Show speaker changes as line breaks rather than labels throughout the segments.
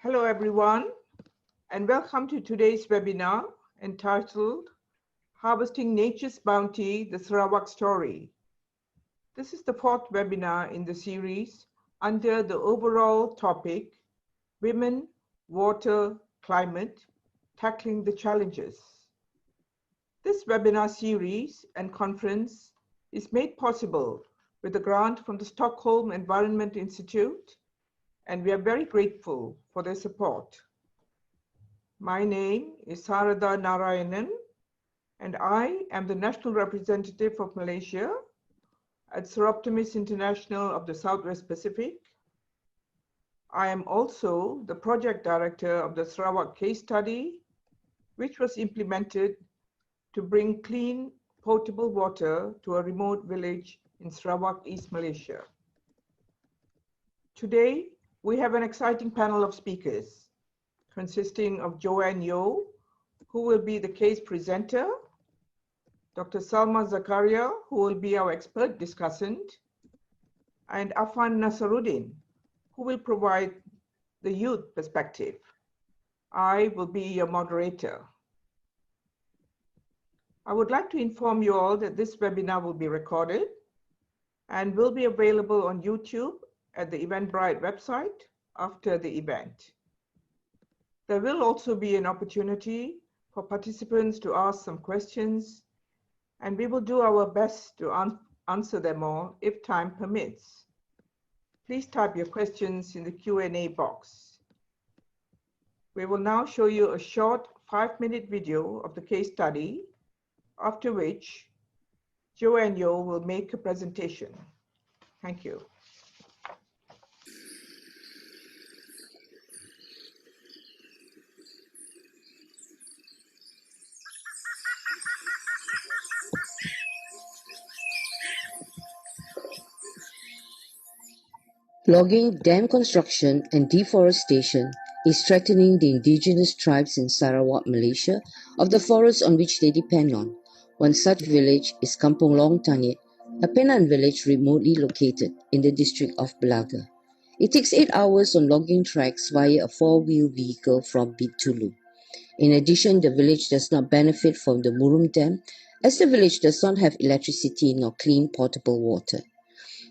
Hello everyone, and welcome to today's webinar entitled Harvesting Nature's Bounty, the Sarawak Story. This is the fourth webinar in the series under the overall topic, Women, Water, Climate, Tackling the Challenges. This webinar series and conference is made possible with a grant from the Stockholm Environment Institute, and we are very grateful for their support. My name is Sarada Narayanan, and I am the National Representative of Malaysia at Soroptimist International of the Southwest Pacific. I am also the Project Director of the Sarawak case study, which was implemented to bring clean, potable water to a remote village in Sarawak, East Malaysia. Today, we have an exciting panel of speakers consisting of Joanne Yeoh, who will be the case presenter, Dr. Salmah Zakaria, who will be our expert discussant, and Afan Nasaruddin, who will provide the youth perspective. I will be your moderator. I would like to inform you all that this webinar will be recorded and will be available on YouTube at the Eventbrite website after the event. There will also be an opportunity for participants to ask some questions, and we will do our best to answer them all if time permits. Please type your questions in the Q&A box. We will now show you a short 5-minute video of the case study, after which Joanne Yeoh will make a presentation. Thank you.
Logging, dam construction and deforestation is threatening the indigenous tribes in Sarawak, Malaysia, of the forests on which they depend on. One such village is Kampung Long Tanit, a Penan village remotely located in the district of Belaga. It takes 8 hours on logging tracks via a 4-wheel vehicle from Peat to Lu. In addition, the village does not benefit from the Murum Dam, as the village does not have electricity nor clean potable water.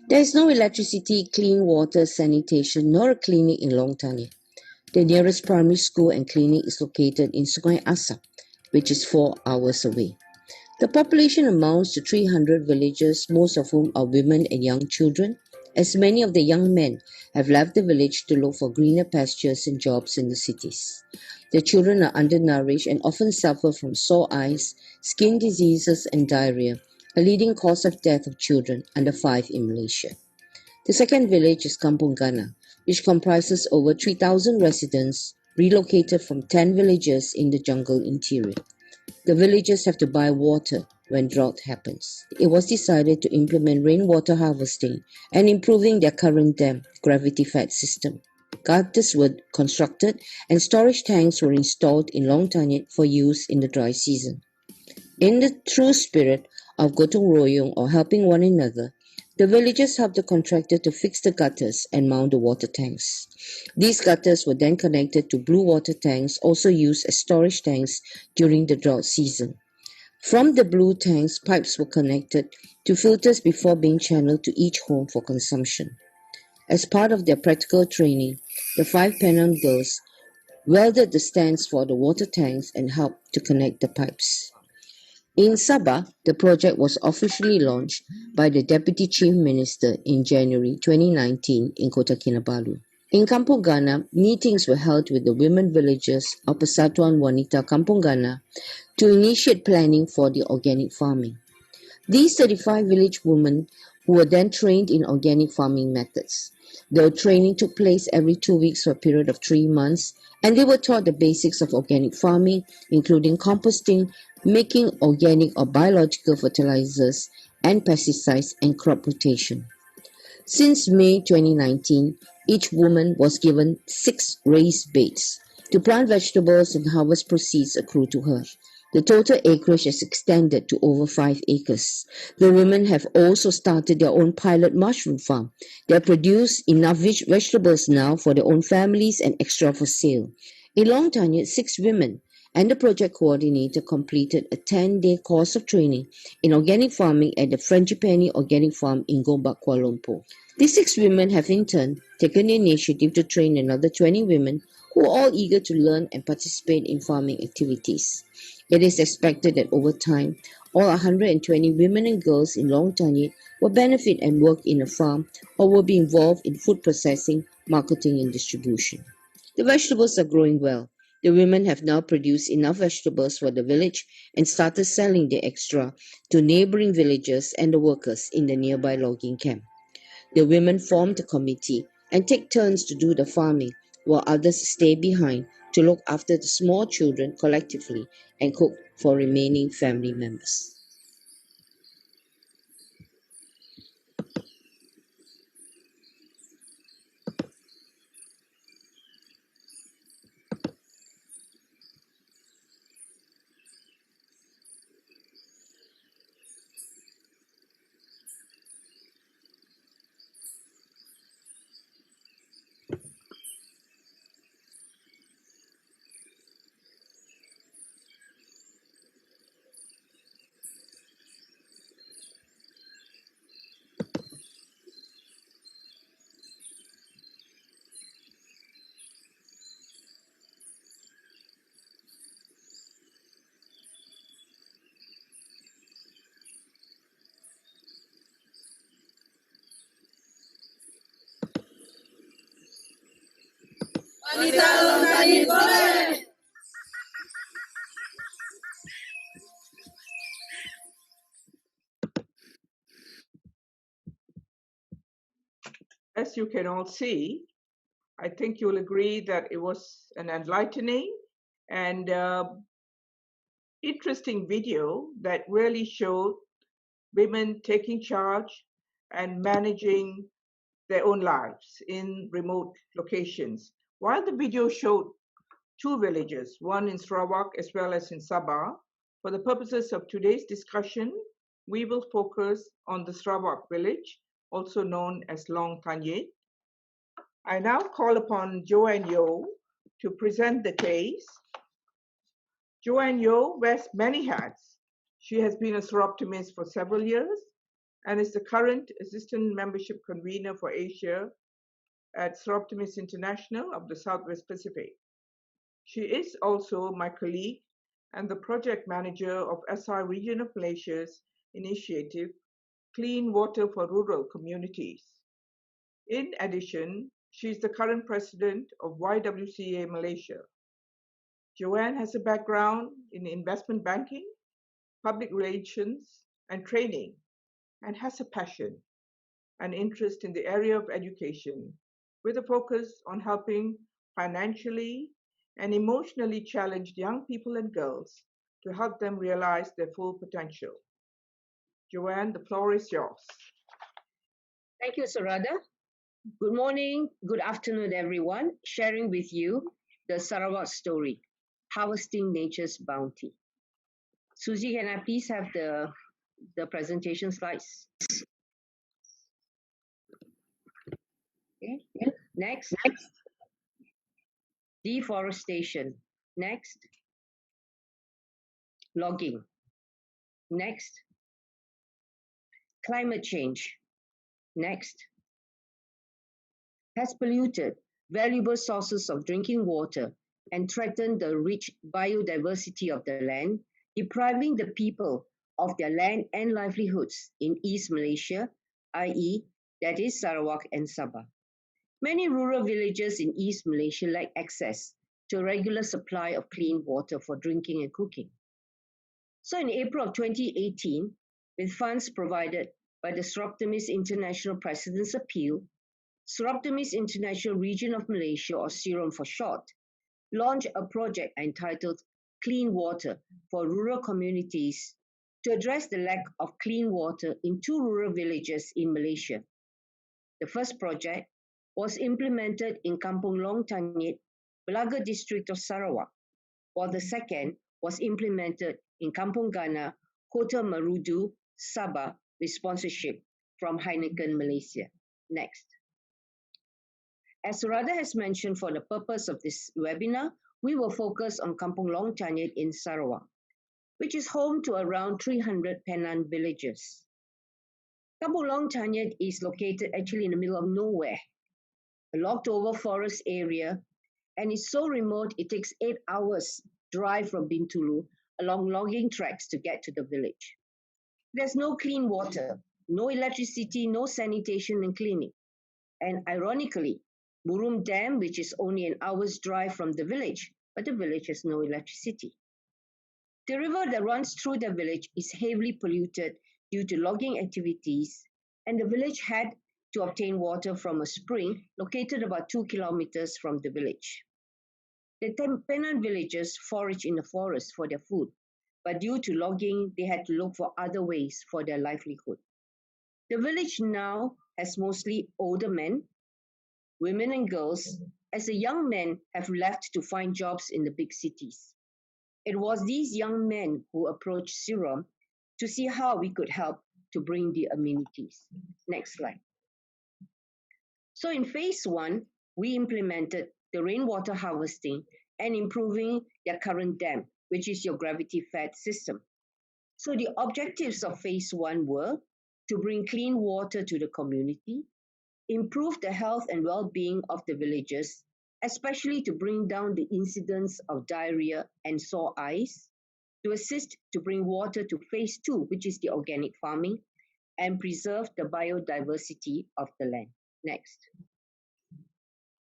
There is no electricity, clean water, sanitation, nor a clinic in Long Tanit. The nearest primary school and clinic is located in Sungai Asap, which is 4 hours away. The population amounts to 300 villagers, most of whom are women and young children, as many of the young men have left the village to look for greener pastures and jobs in the cities. The children are undernourished and often suffer from sore eyes, skin diseases, and diarrhea, a leading cause of death of children under 5 in Malaysia. The second village is Kampung Gana, which comprises over 3,000 residents relocated from 10 villages in the jungle interior. The villagers have to buy water when drought happens. It was decided to implement rainwater harvesting and improving their current dam gravity-fed system. Gutters were constructed and storage tanks were installed in Long Tanit for use in the dry season. In the true spirit of gotong royong, or helping one another, the villagers helped the contractor to fix the gutters and mount the water tanks. These gutters were then connected to blue water tanks, also used as storage tanks during the drought season. From the blue tanks, pipes were connected to filters before being channeled to each home for consumption. As part of their practical training, the 5 Penang girls welded the stands for the water tanks and helped to connect the pipes. In Sabah, the project was officially launched by the Deputy Chief Minister in January 2019 in Kota Kinabalu. In Kampung Gana, meetings were held with the women villagers of Persatuan Wanita Kampung Gana to initiate planning for the organic farming. These 35 village women who were then trained in organic farming methods. The training took place every 2 weeks for a period of 3 months, and they were taught the basics of organic farming, including composting, making organic or biological fertilizers, and pesticides and crop rotation. Since May 2019, each woman was given 6 raised beds. To plant vegetables and harvest proceeds accrue to her. The total acreage is extended to over 5 acres. The women have also started their own pilot mushroom farm. They produce enough vegetables now for their own families and extra for sale. In Long Tanyut, 6 women and the project coordinator completed a 10-day course of training in organic farming at the Frangipani Organic Farm in Gombak, Kuala Lumpur. These 6 women have in turn taken the initiative to train another 20 women who are all eager to learn and participate in farming activities. It is expected that over time, all 120 women and girls in Long Tanyut will benefit and work in a farm or will be involved in food processing, marketing and distribution. The vegetables are growing well. The women have now produced enough vegetables for the village and started selling the extra to neighboring villages and the workers in the nearby logging camp. The women formed a committee and take turns to do the farming, while others stay behind to look after the small children collectively and cook for remaining family members.
As you can all see, I think you'll agree that it was an enlightening and interesting video that really showed women taking charge and managing their own lives in remote locations. While the video showed 2 villages, one in Sarawak as well as in Sabah, for the purposes of today's discussion, we will focus on the Sarawak village, also known as Long Tanyut. I now call upon Joanne Yeoh to present the case. Joanne Yeoh wears many hats. She has been a Soroptimist for several years and is the current Assistant Membership Convener for Asia at Soroptimist International of the Southwest Pacific. She is also my colleague and the project manager of SI Region of Malaysia's initiative, Clean Water for Rural Communities. In addition, she is the current president of YWCA Malaysia. Joanne has a background in investment banking, public relations, and training, and has a passion and interest in the area of education, with a focus on helping financially and emotionally challenged young people and girls to help them realize their full potential. Joanne, the floor is yours.
Thank you, Sarada. Good morning, good afternoon, everyone. Sharing with you the Sarawak story, Harvesting Nature's Bounty. Susie, can I please have the presentation slides? Okay. Next. Deforestation. Next. Logging. Next. Climate change. Next. Has polluted valuable sources of drinking water and threatened the rich biodiversity of the land, depriving the people of their land and livelihoods in East Malaysia, i.e., that is Sarawak and Sabah. Many rural villages in East Malaysia lack access to a regular supply of clean water for drinking and cooking. So in April of 2018, with funds provided by the Soroptimist International President's Appeal, Soroptimist International Region of Malaysia, or SIROM for short, launched a project entitled Clean Water for Rural Communities to address the lack of clean water in 2 rural villages in Malaysia. The first project was implemented in Kampung Long Tanyut, Belaga district of Sarawak, while the second
was implemented in Kampung Ghana, Kota Marudu, Sabah, with sponsorship from Heineken Malaysia. Next. As Radha has mentioned, for the purpose of this webinar, we will focus on Kampung Long Tanyet in Sarawak, which is home to around 300 Penang villages. Kampung Long Tanyet is located actually in the middle of nowhere, a locked over forest area, and is so remote it takes 8 hours drive from Bintulu along logging tracks to get to the village. There's no clean water, no electricity, no sanitation and cleaning. And ironically, Burum Dam, which is only an hour's drive from the village, but the village has no electricity. The river that runs through the village is heavily polluted due to logging activities, and the village had to obtain water from a spring located about 2 kilometers from the village. The Penang villagers forage in the forest for their food, but due to logging, they had to look for other ways for their livelihood. The village now has mostly older men, women and girls, as the young men have left to find jobs in the big cities. It was these young men who approached SIROM to see how we could help to bring the amenities. Next slide. So in phase 1, we implemented the rainwater harvesting and improving their current dam, which is your gravity-fed system. So the objectives of phase 1 were to bring clean water to the community, improve the health and well-being of the villagers, especially to bring down the incidence of diarrhea and sore eyes, to assist to bring water to phase 2, which is the organic farming, and preserve the biodiversity of the land. Next.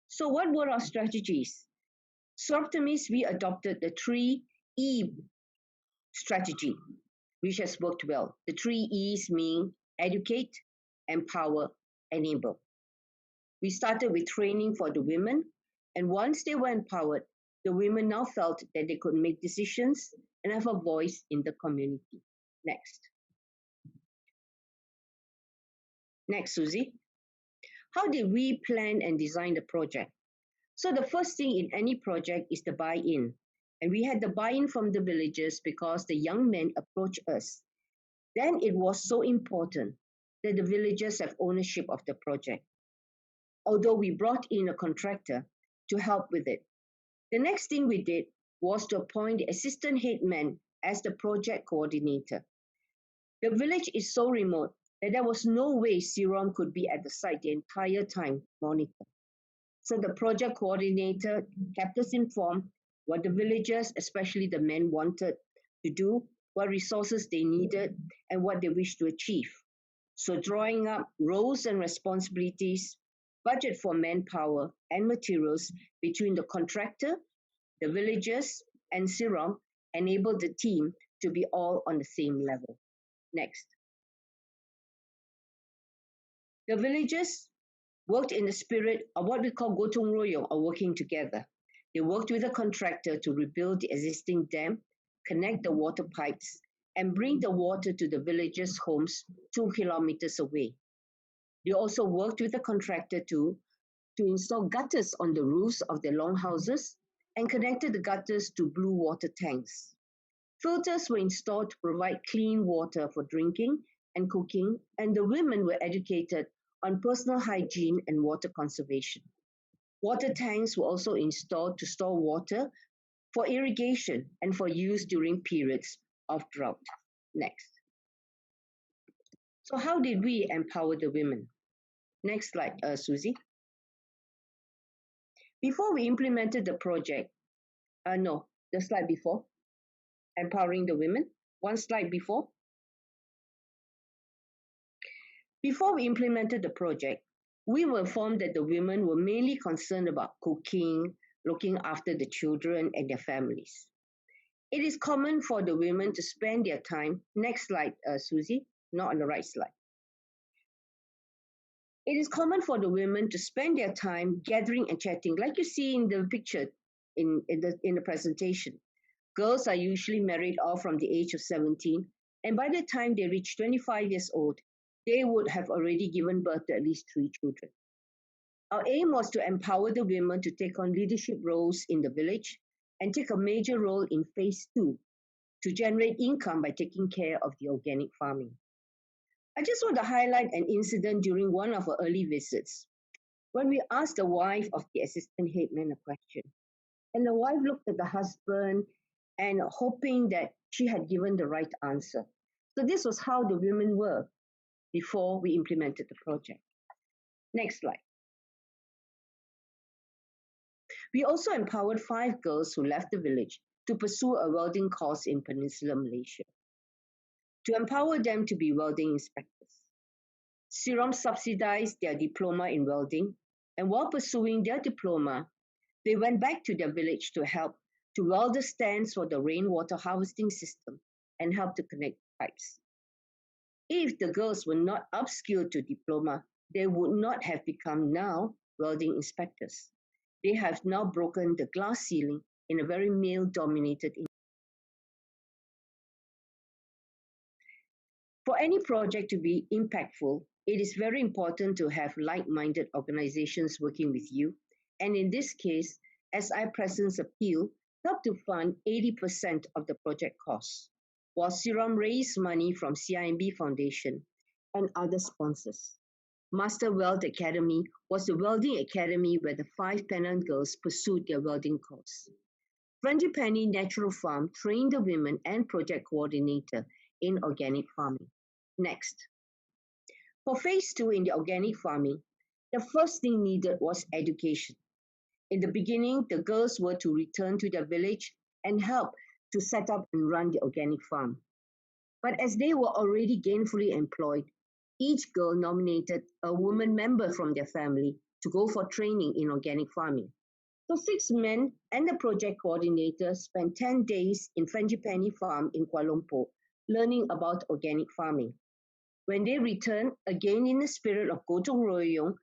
So what were our strategies? Soroptimist, we adopted the 3E strategy, which has worked well. The 3 E's mean educate, empower, enable. We started with training for the women, and once they were empowered, the women now felt that they could make decisions and have a voice in the community. Next. Next, Susie. How did we plan and design the project? So the first thing in any project is the buy-in. And we had the buy-in from the villagers because the young men approached us. Then it was so important that the villagers have ownership of the project, although we brought in a contractor to help with it. The next thing we did was to appoint the assistant head man as the project coordinator. The village is so remote that there was no way SIROM could be at the site the entire time monitor. So the project coordinator kept us informed what the villagers, especially the men, wanted to do, what resources they needed, and what they wished to achieve. So drawing up roles and responsibilities, budget for manpower and materials between the contractor, the villagers, and SIROM enabled the team to be all on the same level. Next. The villagers worked in the spirit of what we call gotong royong, or working together. They worked with a contractor to rebuild the existing dam, connect the water pipes, and bring the water to the villagers' homes 2 kilometers away. They also worked with a contractor to install gutters on the roofs of their longhouses and connected the gutters to blue water tanks. Filters were installed to provide clean water for drinking and cooking, and the women were educated on personal hygiene and water conservation. Water tanks were also installed to store water for irrigation and for use during periods of drought. Next. So how did we empower the women? Next slide, Susie. Before we implemented the project, no, the slide before, empowering the women, one slide before. Before we implemented the project, we were informed that the women were mainly concerned about cooking, looking after the children and their families. It is common for the women to spend their time, next slide, Susie, not on the right slide. It is common for the women to spend their time gathering and chatting, like you see in the picture in the presentation. Girls are usually married off from the age of 17, and by the time they reach 25 years old, they would have already given birth to at least 3 children. Our aim was to empower the women to take on leadership roles in the village and take a major role in phase 2 to generate income by taking care of the organic farming. I just want to highlight an incident during one of our early visits when we asked the wife of the assistant head man a question. And the wife looked at the husband and hoping that she had given the right answer. So this was how the women were before we implemented the project. Next slide. We also empowered 5 girls who left the village to pursue a welding course in Peninsular Malaysia, to empower them to be welding inspectors. SIROM subsidized their diploma in welding, and while pursuing their diploma, they went back to their village to help to weld the stands for the rainwater harvesting system and help to connect pipes. If the girls were not upskilled to diploma, they would not have become now welding inspectors. They have now broken the glass ceiling in a very male-dominated industry. For any project to be impactful, it is very important to have like-minded organizations working with you. And in this case, SI Presence Appeal helped to fund 80% of the project costs, while SIROM raised money from CIMB Foundation and other sponsors. Master Weld Academy was the welding academy where the 5 Penang girls pursued their welding course. Frangipani Natural Farm trained the women and project coordinator in organic farming. Next. For phase 2 in the organic farming, the first thing needed was education. In the beginning, the girls were to return to their village and help to set up and run the organic farm. But as they were already gainfully employed, each girl nominated a woman member from their family to go for training in organic farming. So 6 men and the project coordinator spent 10 days in Frangipani Farm in Kuala Lumpur learning about organic farming. When they returned, again in the spirit of Gotong Royong,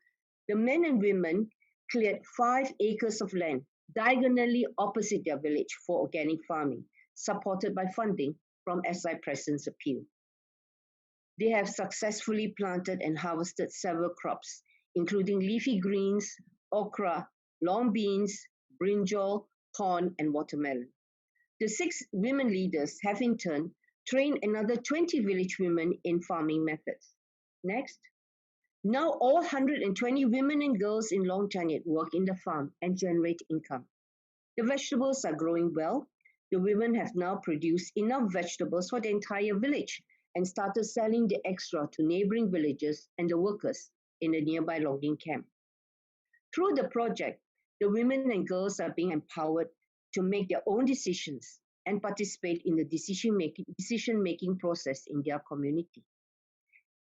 the men and women cleared 5 acres of land diagonally opposite their village for organic farming, supported by funding from SI Presence Appeal. They have successfully planted and harvested several crops, including leafy greens, okra, long beans, brinjal, corn, and watermelon. The 6 women leaders have in turn trained another 20 village women in farming methods. Next. Now all 120 women and girls in Long Chanyet work in the farm and generate income. The vegetables are growing well. The women have now produced enough vegetables for the entire village and started selling the extra to neighboring villages and the workers in the nearby logging camp. Through the project, the women and girls are being empowered to make their own decisions and participate in the decision-making process in their community.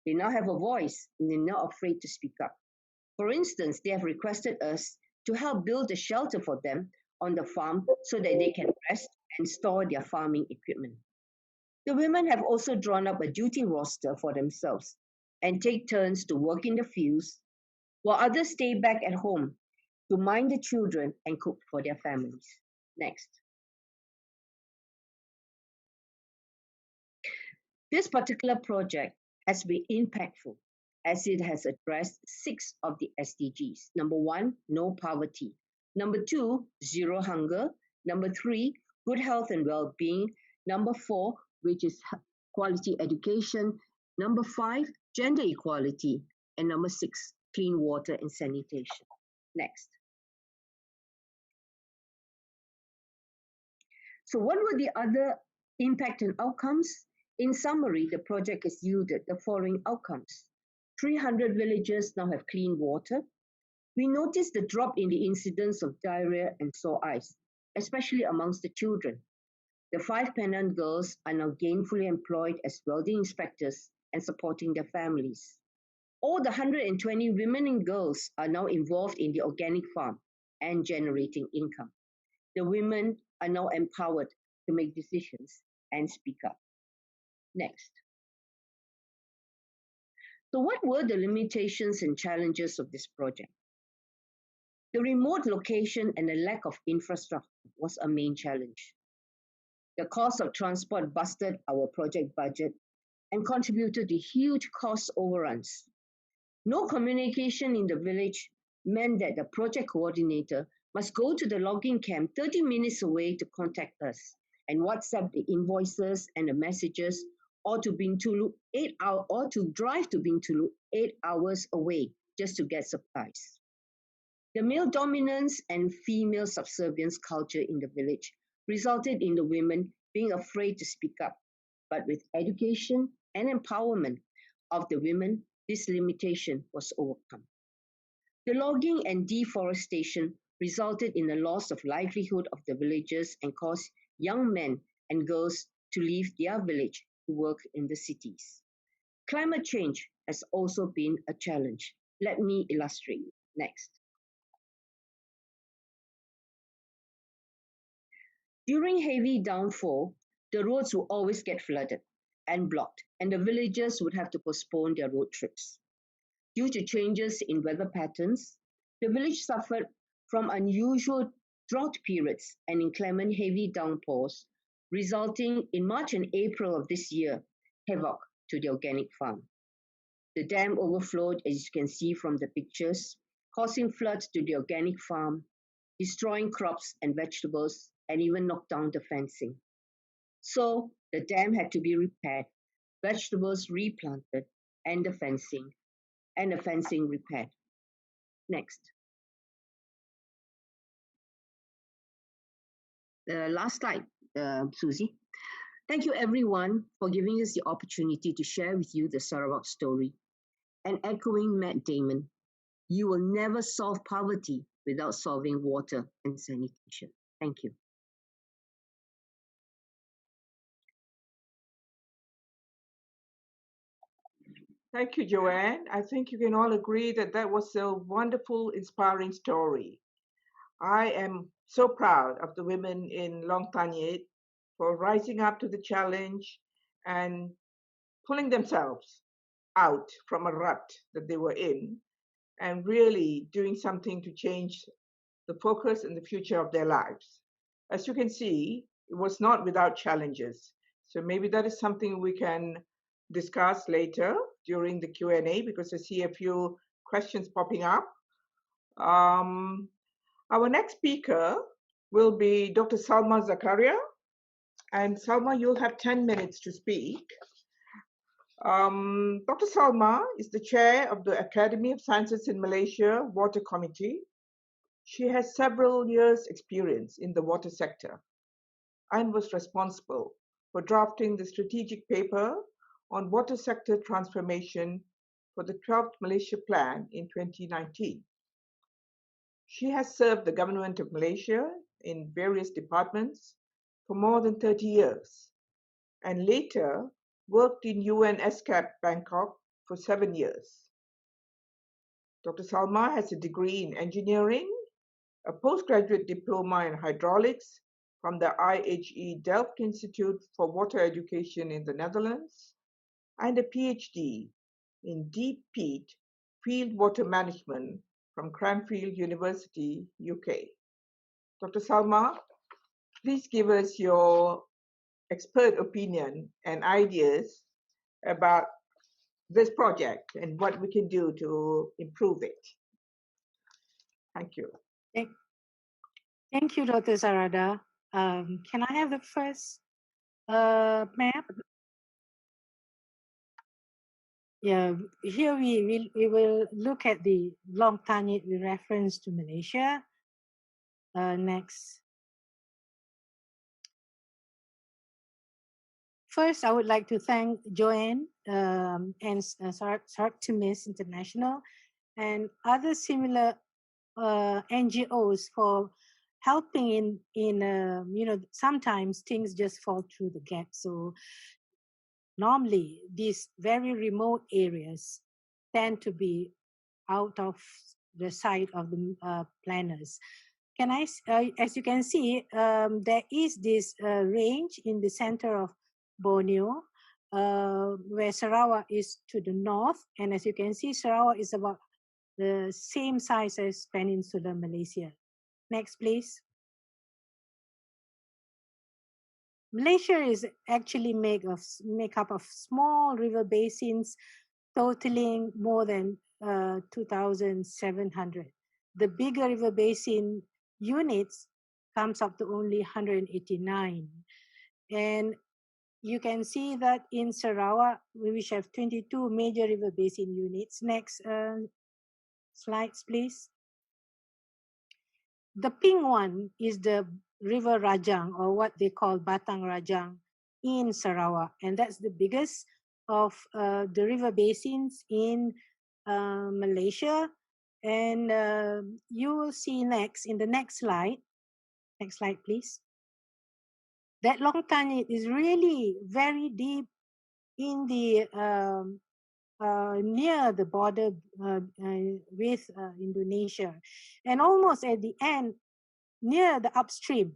They now have a voice and they're not afraid to speak up. For instance, they have requested us to help build a shelter for them on the farm so that they can rest and store their farming equipment. The women have also drawn up a duty roster for themselves and take turns to work in the fields, while others stay back at home to mind the children and cook for their families. Next. This particular project has been impactful as it has addressed 6 of the SDGs. Number 1, no poverty. Number 2, zero hunger. Number 3, good health and well-being. Number 4, which is quality education. Number 5, gender equality. And number 6, clean water and sanitation. Next. So what were the other impact and outcomes? In summary, the project has yielded the following outcomes. 300 villages now have clean water. We noticed the drop in the incidence of diarrhea and sore eyes, especially amongst the children. The 5 Penang girls are now gainfully employed as welding inspectors and supporting their families. All the 120 women and girls are now involved in the organic farm and generating income. The women are now empowered to make decisions and speak up. Next. So what were the limitations and challenges of this project? The remote location and the lack of infrastructure was a main challenge. The cost of transport busted our project budget and contributed to huge cost overruns. No communication in the village meant that the project coordinator must go to the logging camp 30 minutes away to contact us and WhatsApp the invoices and the messages, or to Bintulu 8 hours, or to drive to Bintulu 8 hours away just to get supplies. The male dominance and female subservience culture in the village resulted in the women being afraid to speak up. But with education and empowerment of the women, this limitation was overcome. The logging and deforestation resulted in the loss of livelihood of the villagers and caused young men and girls to leave their village to work in the cities. Climate change has also been a challenge. Let me illustrate. Next. During heavy downfall, the roads would always get flooded and blocked, and the villagers would have to postpone their road trips. Due to changes in weather patterns, the village suffered from unusual drought periods and inclement heavy downpours, resulting in March and April of this year, havoc to the organic farm. The dam overflowed, as you can see from the pictures, causing floods to the organic farm, destroying crops and vegetables, and even knocked down the fencing. So the dam had to be repaired, vegetables replanted, and the fencing repaired. Next. The last slide, Susie. Thank you everyone for giving us the opportunity to share with you the Sarawak story. And echoing Matt Damon, you will never solve poverty without solving water and sanitation. Thank you.
Thank you, Joanne. I think you can all agree that that was a wonderful, inspiring story. I am so proud of the women in Long Tanyit for rising up to the challenge and pulling themselves out from a rut that they were in and really doing something to change the focus and the future of their lives. As you can see, it was not without challenges. So maybe that is something we can discuss later during the Q&A, because I see a few questions popping up. Our next speaker will be Dr. Salmah Zakaria. And Salmah, you'll have 10 minutes to speak. Dr. Salmah is the chair of the Academy of Sciences in Malaysia Water Committee. She has several years' experience in the water sector and was responsible for drafting the strategic paper on water sector transformation for the 12th Malaysia Plan in 2019. She has served the government of Malaysia in various departments for more than 30 years and later worked in UN SCAP Bangkok for 7 years. Dr. Salmah has a degree in engineering, a postgraduate diploma in hydraulics from the IHE Delft Institute for Water Education in the Netherlands, and a PhD in Deep Peat Field Water Management from Cranfield University, UK. Dr. Salmah, please give us your expert opinion and ideas about this project and what we can do to improve it. Thank you.
Thank you, Dr. Sarada. Can I have the first map? Yeah, here we will look at the Long Tanyit with reference to Malaysia. Next. First, I would like to thank Joanne and Soroptimist International and other similar NGOs for helping in you know, sometimes things just fall through the gap. So normally these very remote areas tend to be out of the sight of the planners. As you can see, there is this range in the center of Borneo, where Sarawak is to the north. And as you can see, Sarawak is about the same size as Peninsular Malaysia. Next, please. Malaysia is actually made up of small river basins totaling more than 2,700. The bigger river basin units comes up to only 189. And you can see that in Sarawak, we have 22 major river basin units. Next slides, please. The pink one is the River Rajang, or what they call Batang Rajang in Sarawak. And that's the biggest of the river basins in Malaysia. And you will see next, in the next slide please, that Long Tanyit is really very deep in the near the border with Indonesia, and almost at the end, near the upstream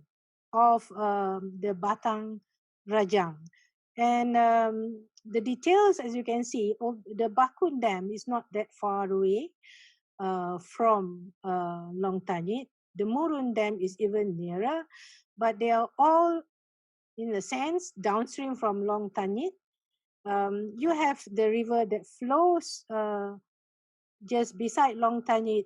of the Batang Rajang. And the details, as you can see, of the Bakun Dam is not that far away from Long Tanyit. The Murun Dam is even nearer, but they are all, in a sense, downstream from Long Tanyit. You have the river that flows just beside Long Tanyit,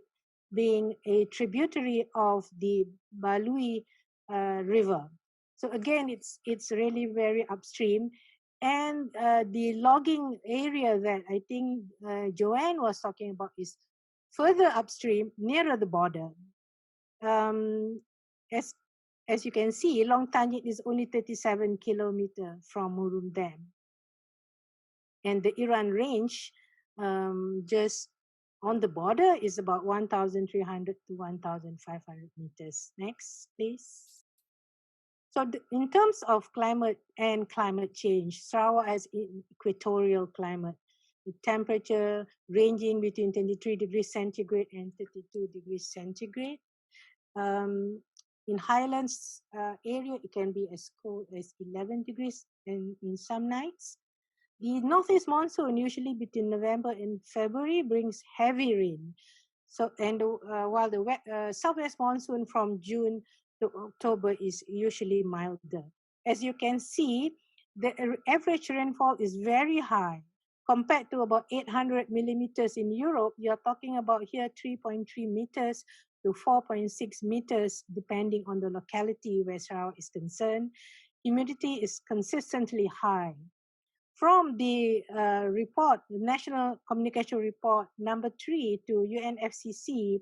being a tributary of the Balui River. So again, it's really very upstream. And the logging area that I think Joanne was talking about is further upstream, nearer the border. As you can see, Long Tanyit is only 37 kilometers from Murun Dam. And the Iran range, just on the border, is about 1,300 to 1,500 meters. Next, please. So in terms of climate and climate change, Sarawak has equatorial climate, with temperature ranging between 23 degrees centigrade and 32 degrees centigrade. In highlands area, it can be as cold as 11 degrees in some nights. The northeast monsoon, usually between November and February, brings heavy rain. So, and while the southwest monsoon from June to October is usually milder. As you can see, the average rainfall is very high. Compared to about 800 millimeters in Europe, you're talking about here 3.3 meters to 4.6 meters, depending on the locality where Sarawak is concerned. Humidity is consistently high. From the report, the National Communication Report number 3 to UNFCCC,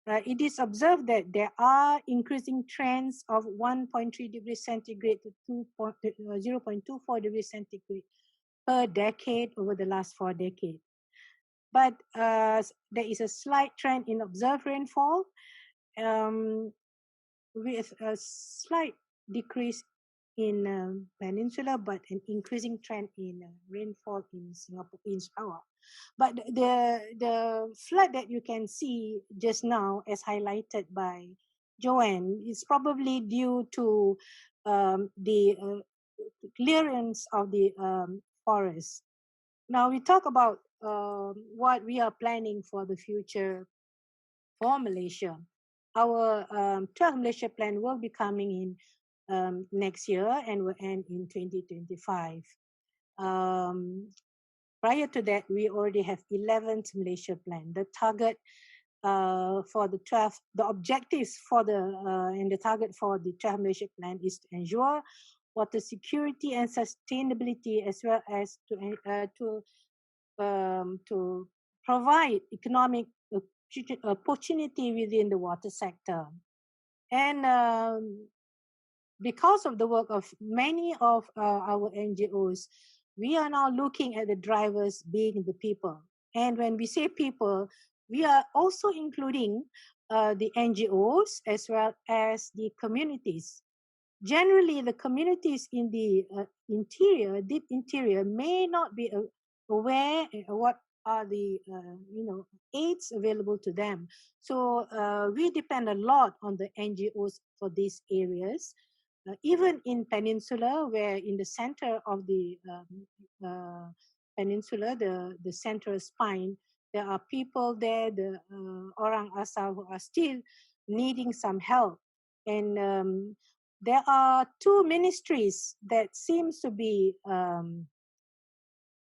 it is observed that there are increasing trends of 1.3 degrees centigrade to 0.24 degrees centigrade per decade over the last 4 decades. But there is a slight trend in observed rainfall with a slight decrease in Peninsula, but an increasing trend in rainfall in Singapore, in Sarawak. But the flood that you can see just now, as highlighted by Joanne, is probably due to the clearance of the forest. Now we talk about what we are planning for the future for Malaysia. Our 12th Malaysia Plan will be coming in next year and will end in 2025. Prior to that, we already have 11th Malaysia Plan. The target for the 12th, the objectives for the and the target for the 12th Malaysia Plan is to ensure water security and sustainability, as well as to provide economic opportunity within the water sector. And because of the work of many of our NGOs, we are now looking at the drivers being the people. And when we say people, we are also including the NGOs as well as the communities. Generally, the communities in the deep interior, may not be aware what are the aids available to them. So we depend a lot on the NGOs for these areas. Even in Peninsula, where in the center of the Peninsula, the central spine, there are people there, the Orang Asal, who are still needing some help. And there are 2 ministries that seems to be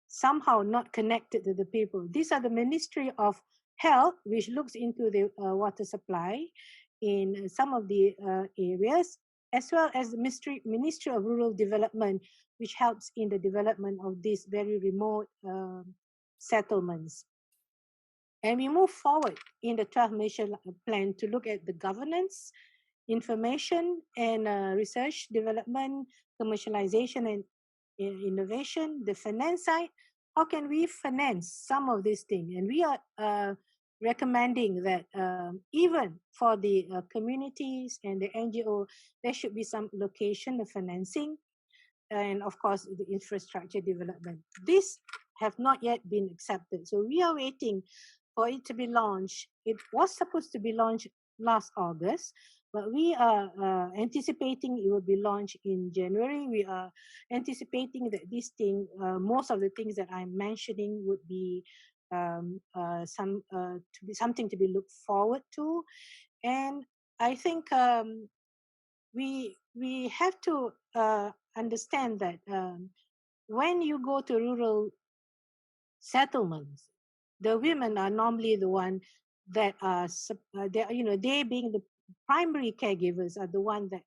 somehow not connected to the people. These are the Ministry of Health, which looks into the water supply, in some of the areas, as well as the Ministry of Rural Development, which helps in the development of these very remote settlements. And we move forward in the 12 Malaysia Plan to look at the governance, information and research development, commercialization and innovation, the finance side. How can we finance some of these things? And we are recommending that even for the communities and the NGO, there should be some location of financing and of course the infrastructure development. These have not yet been accepted. So we are waiting for it to be launched. It was supposed to be launched last August, but we are anticipating it will be launched in January. We are anticipating that this thing, most of the things that I'm mentioning would be something to be looked forward to. And I think we have to understand that when you go to rural settlements, the women are normally the one that are, they being the primary caregivers are the one that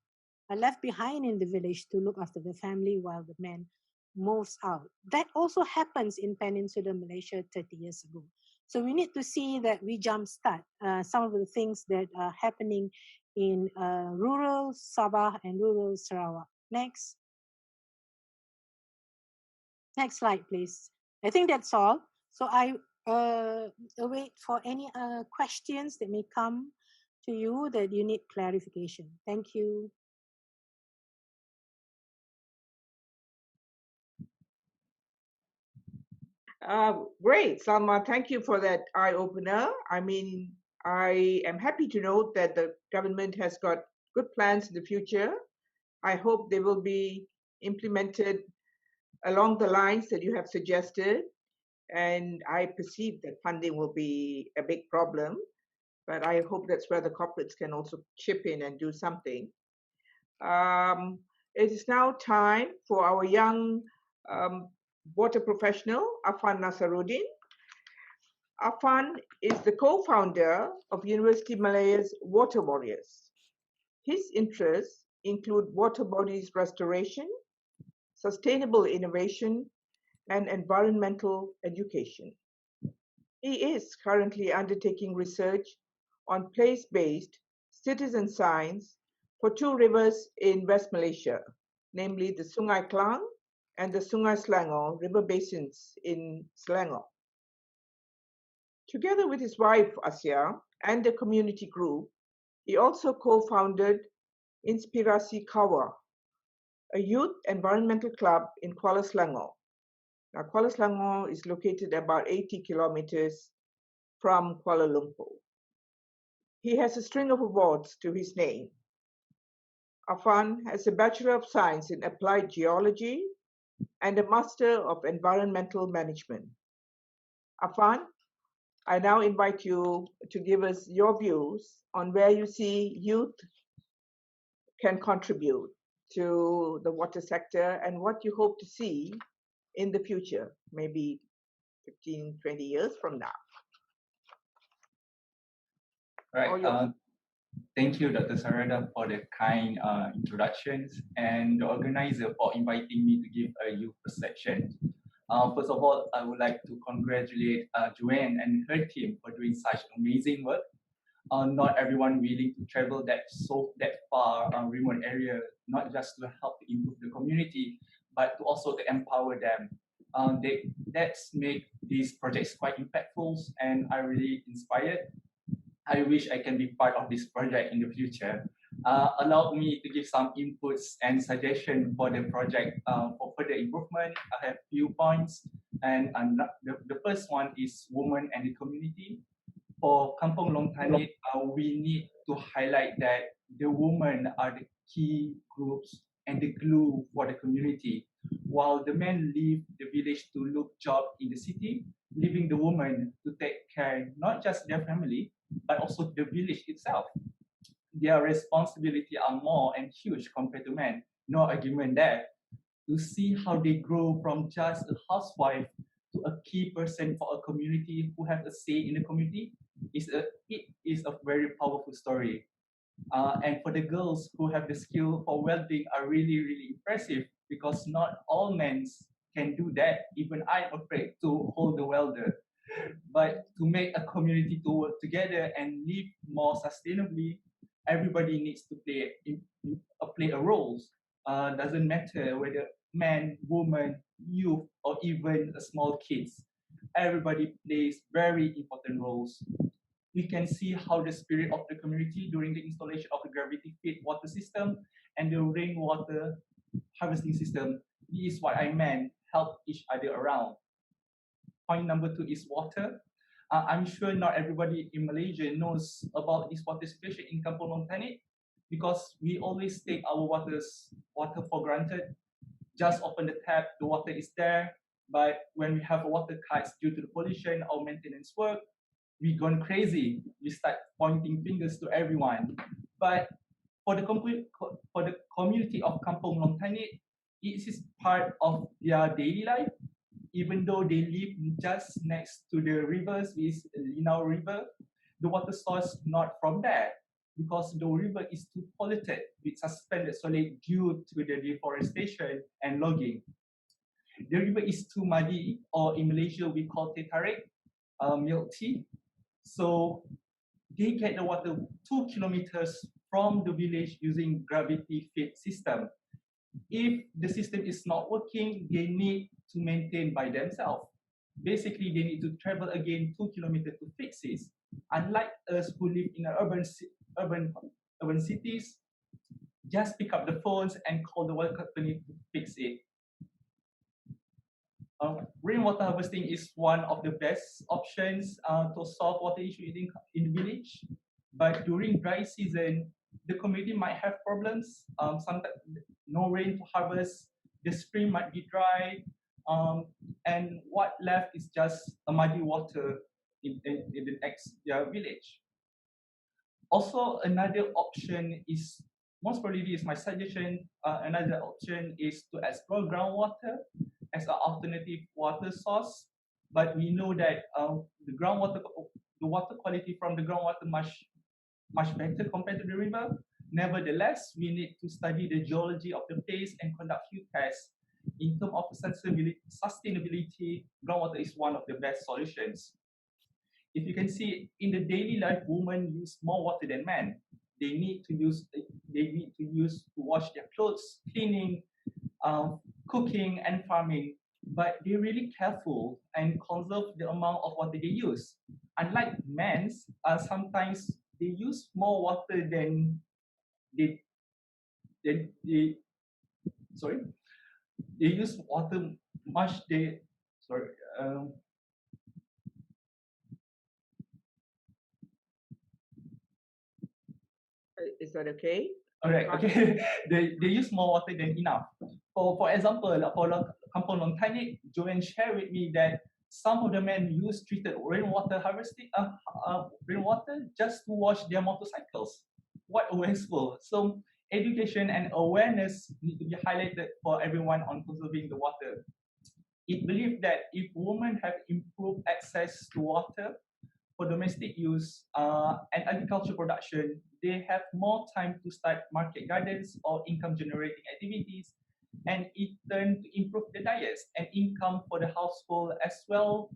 are left behind in the village to look after the family while the man moves out. That also happens in Peninsular Malaysia 30 years ago. So we need to see that we jumpstart some of the things that are happening in rural Sabah and rural Sarawak. Next. Next slide, please. I think that's all. So I wait for any questions that may come to you that you need clarification. Thank you.
Great, Salmah, thank you for that eye-opener. I mean, I am happy to note that the government has got good plans in the future. I hope they will be implemented along the lines that you have suggested. And I perceive that funding will be a big problem, but I hope that's where the corporates can also chip in and do something. It is now time for our young water professional, Afan Nasaruddin. Afan is the co-founder of University Malaya's Water Warriors. His interests include water bodies restoration, sustainable innovation, and environmental education. He is currently undertaking research on place-based citizen science for two rivers in West Malaysia, namely the Sungai Klang and the Sungai Selangor river basins in Selangor. Together with his wife, Asia, and the community group, he also co-founded Inspirasi Kawa, a youth environmental club in Kuala Selangor. Now, Kuala Selangor is located about 80 kilometers from Kuala Lumpur. He has a string of awards to his name. Afan has a Bachelor of Science in Applied Geology and a Master of Environmental Management. Afan, I now invite you to give us your views on where you see youth can contribute to the water sector and what you hope to see in the future, maybe 15, 20 years from now.
Right. Thank you, Dr. Sarada, for the kind introductions and the organizer for inviting me to give a youth perception. First of all, I would like to congratulate Joanne and her team for doing such amazing work. Not everyone willing to travel that far remote area, not just to help improve the community, but to also to empower them. That's make these projects quite impactful, and I really inspired. I wish I can be part of this project in the future. Allow me to give some inputs and suggestions for the project for further improvement. I have few points, and the first one is women and the community. For Kampung Long Tanit, we need to highlight that the women are the key groups and the glue for the community. While the men leave the village to look job in the city, leaving the women to take care not just their family, but also the village itself. Their responsibility are more and huge compared to men. No argument there. To see how they grow from just a housewife to a key person for a community who have a say in the community it is a very powerful story. And for the girls who have the skill for welding are really, really impressive because not all men can do that. Even I'm afraid to hold the welder. But to make a community to work together and live more sustainably, everybody needs to play a role. Doesn't matter whether man, woman, youth, or even small kids. Everybody plays very important roles. We can see how the spirit of the community during the installation of the gravity-fed water system and the rainwater harvesting system. This is what I meant, help each other around. Point number 2 is water. I'm sure not everybody in Malaysia knows about this water situation in Kampung Long Tanit because we always take our water for granted. Just open the tap, the water is there. But when we have water cuts due to the pollution or maintenance work, we gone crazy. We start pointing fingers to everyone. But for the community of Kampung Long Tanit, it is part of their daily life. Even though they live just next to the rivers, with Linau River, the water source not from there because the river is too polluted with suspended solid due to the deforestation and logging. The river is too muddy, or in Malaysia we call teh tarik, milk tea. So they get the water 2 kilometers from the village using gravity-fed system. If the system is not working, they need to maintain by themselves. Basically, they need to travel again 2 kilometers to fix it. Unlike us who live in urban cities, just pick up the phones and call the water company to fix it. Rainwater harvesting is one of the best options to solve water issues in the village. But during dry season, the community might have problems. Sometimes no rain to harvest, the spring might be dry, and what left is just a muddy water in the next village. Also, another option is, most probably this is my suggestion, another option is to explore groundwater as an alternative water source. But we know that the water quality from the groundwater much better compared to the river. Nevertheless, we need to study the geology of the place and conduct field tests. In terms of sustainability, groundwater is one of the best solutions. If you can see, in the daily life, women use more water than men. They need to use to wash their clothes, cleaning, cooking, and farming. But they're really careful and conserve the amount of water they use. Unlike men, sometimes they use more water than they use water much
Is that okay?
All right, okay. they use more water than enough. For example, for Kampung Long Tanit, Joanne shared with me that some of the men use treated rainwater rainwater just to wash their motorcycles. What wasteful! So education and awareness need to be highlighted for everyone on conserving the water. It believed that if women have improved access to water for domestic use and agriculture production, they have more time to start market gardens or income generating activities, and in turn to improve the diets and income for the household, as well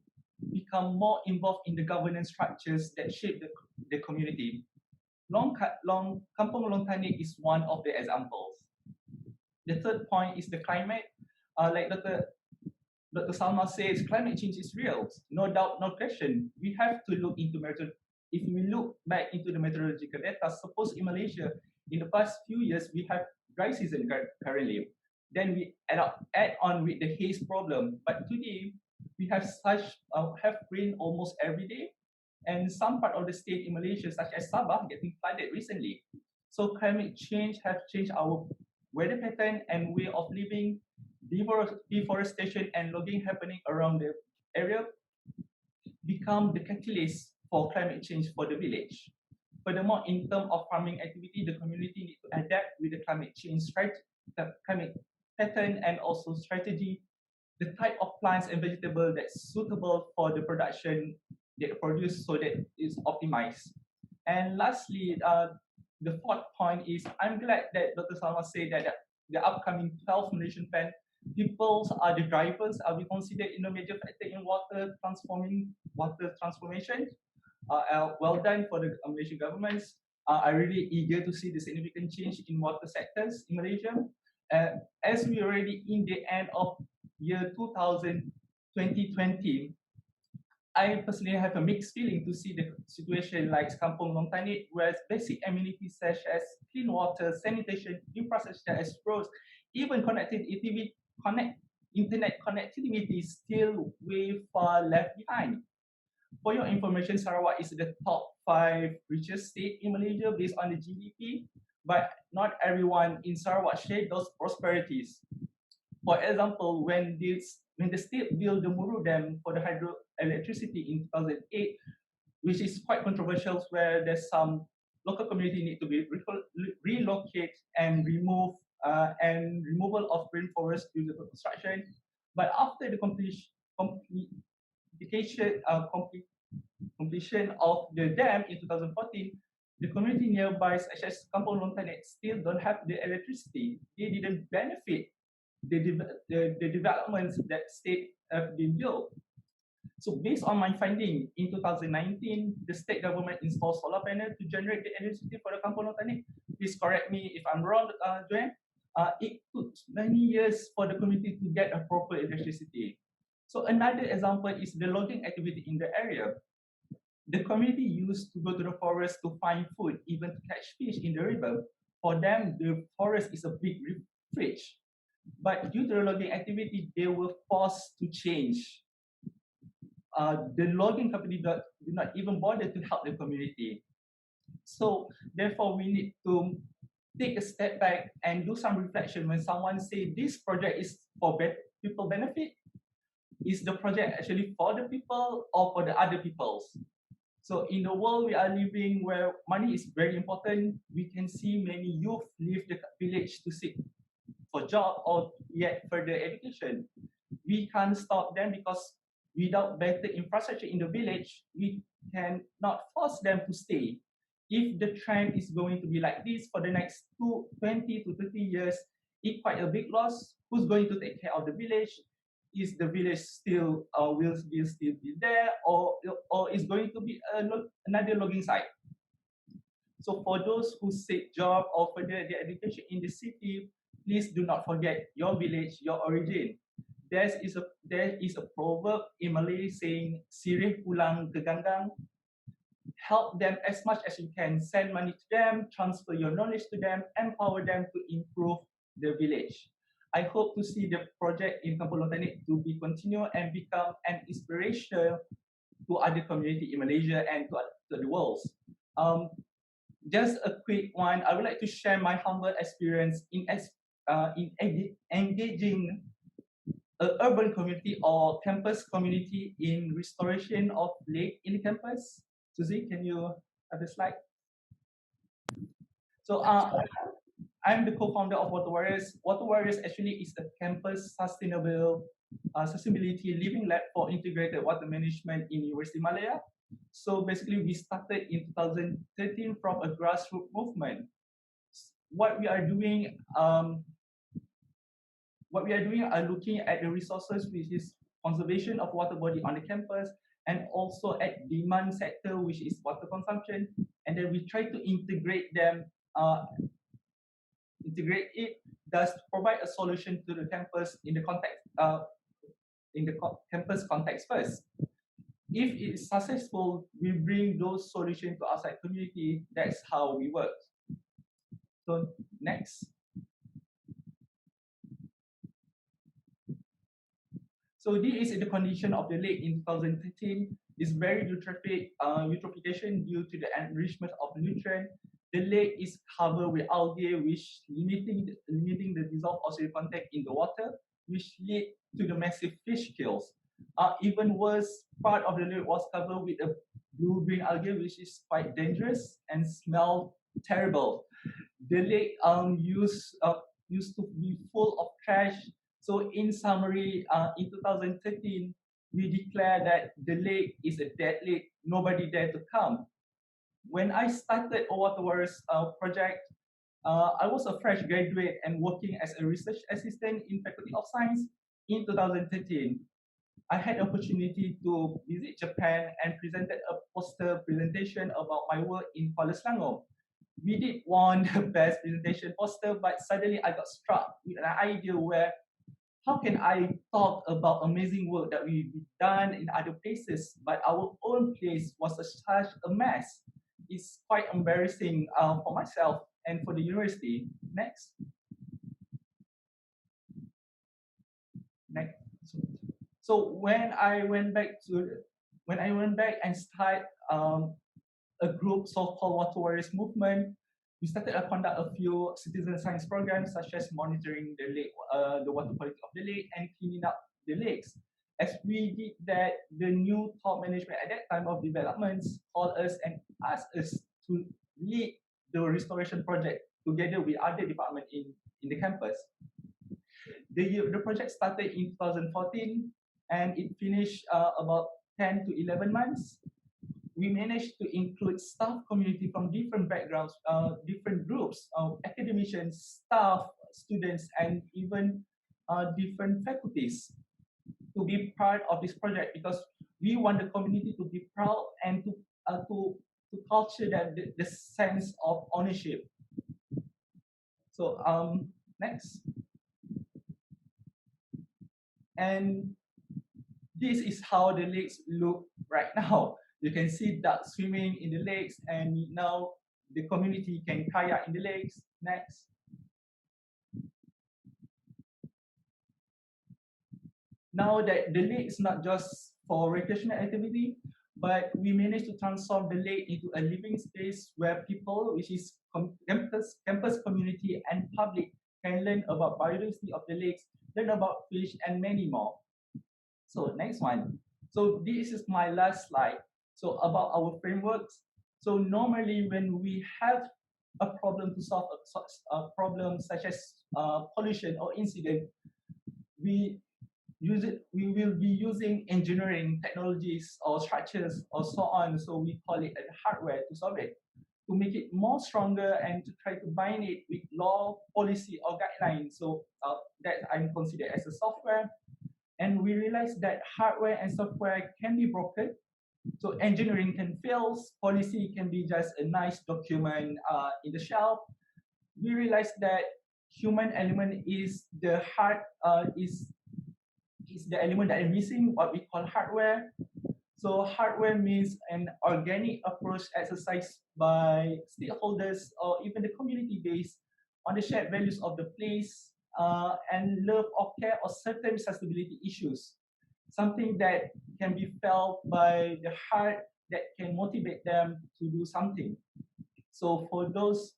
become more involved in the governance structures that shape the community. Kampung Long Tanit is one of the examples. The third point is the climate. Like Dr. Salmah says, climate change is real. No doubt, no question. We have to look into if we look back into the meteorological data, suppose in Malaysia, in the past few years, we have dry season currently. Then we add on with the haze problem. But today, we have rain almost every day. And some part of the state in Malaysia, such as Sabah, getting flooded recently. So climate change have changed our weather pattern and way of living. Deforestation and logging happening around the area become the catalyst for climate change for the village. Furthermore, in terms of farming activity, the community need to adapt with the climate change climate pattern and also strategy, the type of plants and vegetables that's suitable for the production they produce so that it's optimized. And lastly, the fourth point is I'm glad that Dr. Salmah said that the upcoming 12th Malaysian Plan, people are the drivers, are we considered in a major factor in water transformation. Well done for the Malaysian governments. I'm really eager to see the significant change in water sectors in Malaysia. As we already in the end of year 2020, I personally have a mixed feeling to see the situation like Kampung Long Tanit, where basic amenities such as clean water, sanitation, infrastructure as roads, even internet connectivity is still way far left behind. For your information, Sarawak is the top 5 richest state in Malaysia based on the GDP, but not everyone in Sarawak shared those prosperities. For example, when the state built the Muru Dam for the hydroelectricity in 2008, which is quite controversial, where there's some local community need to be relocated and removal of rainforest due to the construction. But after the completion of the dam in 2014, the community nearby, such as Kampung Long Tanit, still don't have the electricity. They didn't benefit the developments that state have been built. So based on my finding, in 2019, the state government installed solar panel to generate the electricity for the Kampung Long Tanit. Please correct me if I'm wrong, Joanne. It took many years for the community to get a proper electricity. So another example is the logging activity in the area. The community used to go to the forest to find food, even to catch fish in the river. For them, the forest is a big refuge. But due to the logging activity, they were forced to change. The logging company did not even bother to help the community. So therefore, we need to take a step back and do some reflection when someone say this project is for people benefit. Is the project actually for the people or for the other peoples? So in the world we are living where money is very important, we can see many youth leave the village to seek for job or yet further education. We can't stop them because without better infrastructure in the village, we cannot force them to stay. If the trend is going to be like this for the next 20 to 30 years, it's quite a big loss. Who's going to take care of the village? Is the village still will still be there, or is going to be another logging site? So for those who seek job or further their education in the city, please do not forget your village, your origin. There is a proverb in Malay saying, "Sirih pulang ke ganggang." Help them as much as you can. Send money to them, transfer your knowledge to them, empower them to improve the village. I hope to see the project in Kampung Long Tanit to be continued and become an inspiration to other community in Malaysia and to the world. Just a quick one, I would like to share my humble experience in engaging an urban community or campus community in restoration of lake in the campus. Suzy, can you have the slide? So I'm the co-founder of Water Warriors. Water Warriors actually is a campus sustainability living lab for integrated water management in University Malaya. So basically, we started in 2013 from a grassroots movement. What we are doing are looking at the resources, which is conservation of water body on the campus, and also at demand sector, which is water consumption. And then we try to integrate them, thus provide a solution to the campus in the context, campus context first. If it is successful, we bring those solutions to outside community. That's how we work. So next. So this is the condition of the lake in 2013. It's very eutrophication due to the enrichment of nutrient. The lake is covered with algae, which limiting the dissolved oxygen content in the water, which lead to the massive fish kills. Even worse, part of the lake was covered with a blue-green algae, which is quite dangerous and smell terrible. The lake used to be full of trash. So in summary, in 2013, we declared that the lake is a dead lake. Nobody dare to come. When I started WfWP's project, I was a fresh graduate and working as a research assistant in Faculty of Science in 2013. I had the opportunity to visit Japan and presented a poster presentation about my work in Kuala Selangor. We did won the best presentation poster, but suddenly I got struck with an idea where how can I talk about amazing work that we've done in other places, but our own place was such a mess. It's quite embarrassing for myself and for the university. Next. Next. So when I went back and started a group so-called Water Warriors movement, we started to conduct a few citizen science programs such as monitoring the lake, the water quality of the lake and cleaning up the lakes. As we did that, the new top management at that time of developments called us and asked us to lead the restoration project together with other departments in the campus. The project started in 2014 and it finished about 10 to 11 months. We managed to include staff community from different backgrounds, different groups, academicians, staff, students, and even different faculties to be part of this project because we want the community to be proud and to culture that the sense of ownership. So next. And this is how the lakes look right now. You can see ducks swimming in the lakes, and now the community can kayak in the lakes. Next. Now that the lake is not just for recreational activity, but we managed to transform the lake into a living space where people, which is campus community and public, can learn about biodiversity of the lakes, learn about fish, and many more. So next one. So this is my last slide. So about our frameworks. So normally when we have a problem to solve a problem such as pollution or incident, we will be using engineering technologies or structures or so on. So we call it a hardware to solve it, to make it more stronger and to try to bind it with law, policy, or guidelines. So that I'm considered as a software. And we realized that hardware and software can be broken. So engineering can fail, policy can be just a nice document in the shelf. We realized that human element is the heart, is the element that is missing, what we call hardware. So hardware means an organic approach exercised by stakeholders or even the community based on the shared values of the place and love or care or certain sustainability issues. Something that can be felt by the heart that can motivate them to do something. So for those,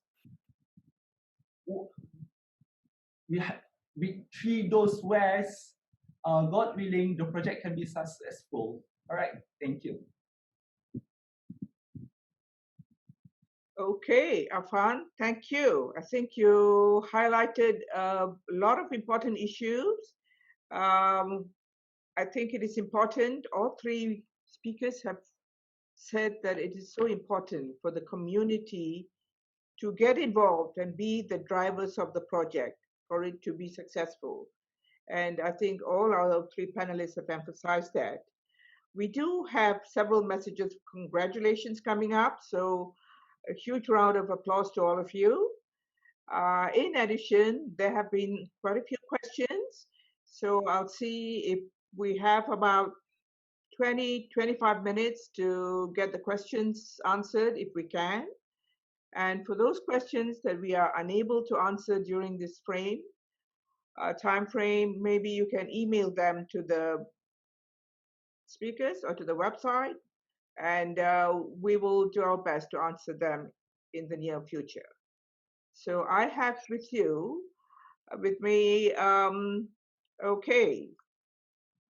with three those ways, God willing, the project can be successful. All right, thank you.
Okay, Afan, thank you. I think you highlighted a lot of important issues. I think it is important, all three speakers have said that it is so important for the community to get involved and be the drivers of the project for it to be successful. And I think all our three panelists have emphasized that. We do have several messages of congratulations coming up, so a huge round of applause to all of you. In addition, there have been quite a few questions, so I'll see if we have about 20-25 minutes to get the questions answered if we can. And for those questions that we are unable to answer during this time frame, maybe you can email them to the speakers or to the website, and we will do our best to answer them in the near future. So I have with me, okay,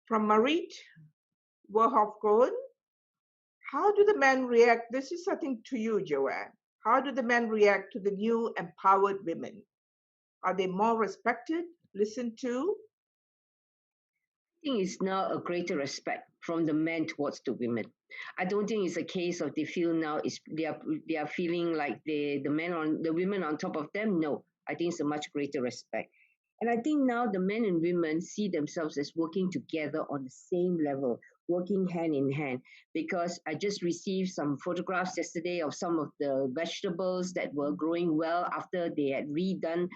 from Marit Werhofgoen, how do the men react? This is something to you, Joanne. How do the men react to the new empowered women? Are they more respected, listened to?
think it's now a greater respect from the men towards the women. I don't think it's a case of they feel now they are feeling like the women on top of them. No, I think it's a much greater respect. And I think now the men and women see themselves as working together on the same level, working hand in hand. Because I just received some photographs yesterday of some of the vegetables that were growing well after they had redone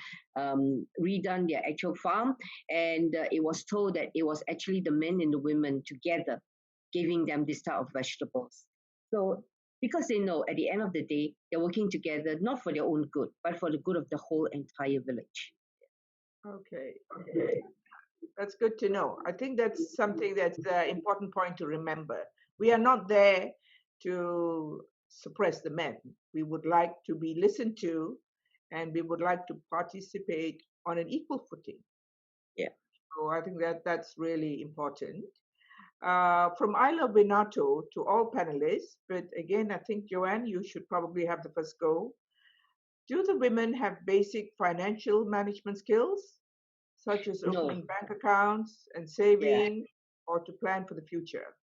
their actual farm, and it was told that it was actually the men and the women together giving them this type of vegetables. So because they know at the end of the day they're working together not for their own good but for the good of the whole entire village.
Okay. That's good to know. I think that's something that's an important point to remember. We are not there to suppress the men. We would like to be listened to, and we would like to participate on an equal footing.
Yeah.
So I think that's really important. From Isla Benato to all panelists, but again, I think, Joanne, you should probably have the first go. Do the women have basic financial management skills, such as opening bank accounts and saving, or to plan for the future?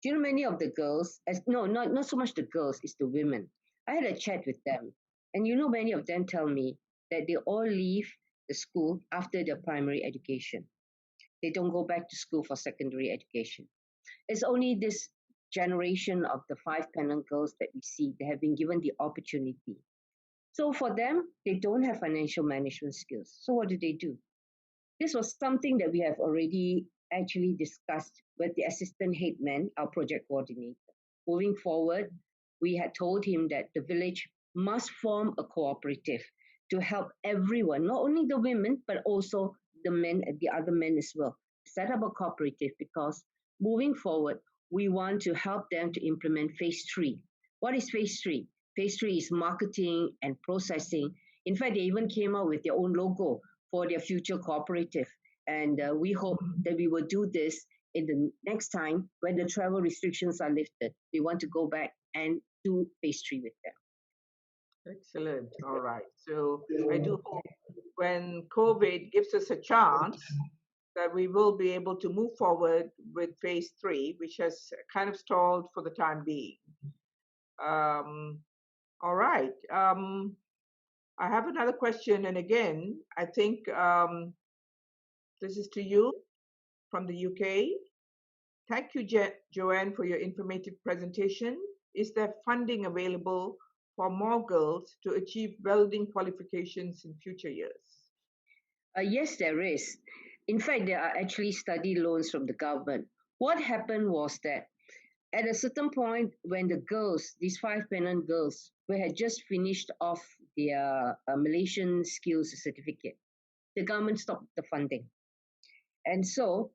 Do you know many of the girls, not so much the girls, it's the women. I had a chat with them, and many of them tell me that they all leave the school after their primary education. They don't go back to school for secondary education. It's only this generation of the 5 Penang girls that we see that have been given the opportunity. So for them, they don't have financial management skills. So what do? This was something that we have already actually discussed with the assistant head man, our project coordinator. Moving forward, we had told him that the village must form a cooperative to help everyone, not only the women, but also the men and the other men as well. Set up a cooperative because moving forward, we want to help them to implement phase 3. What is phase 3? Phase 3 is marketing and processing. In fact, they even came out with their own logo for their future cooperative. And we hope that we will do this in the next time when the travel restrictions are lifted. We want to go back and do phase 3 with them.
Excellent. All right. So I do hope when COVID gives us a chance that we will be able to move forward with phase 3, which has kind of stalled for the time being. All right. I have another question. And again, I think this is to you from the UK. Thank you, Joanne, for your informative presentation. Is there funding available for more girls to achieve welding qualifications in future years?
Yes, there is. In fact, there are actually study loans from the government. What happened was that at a certain point, when the girls, these 5 Penang girls, had just finished off their Malaysian skills certificate, the government stopped the funding. And so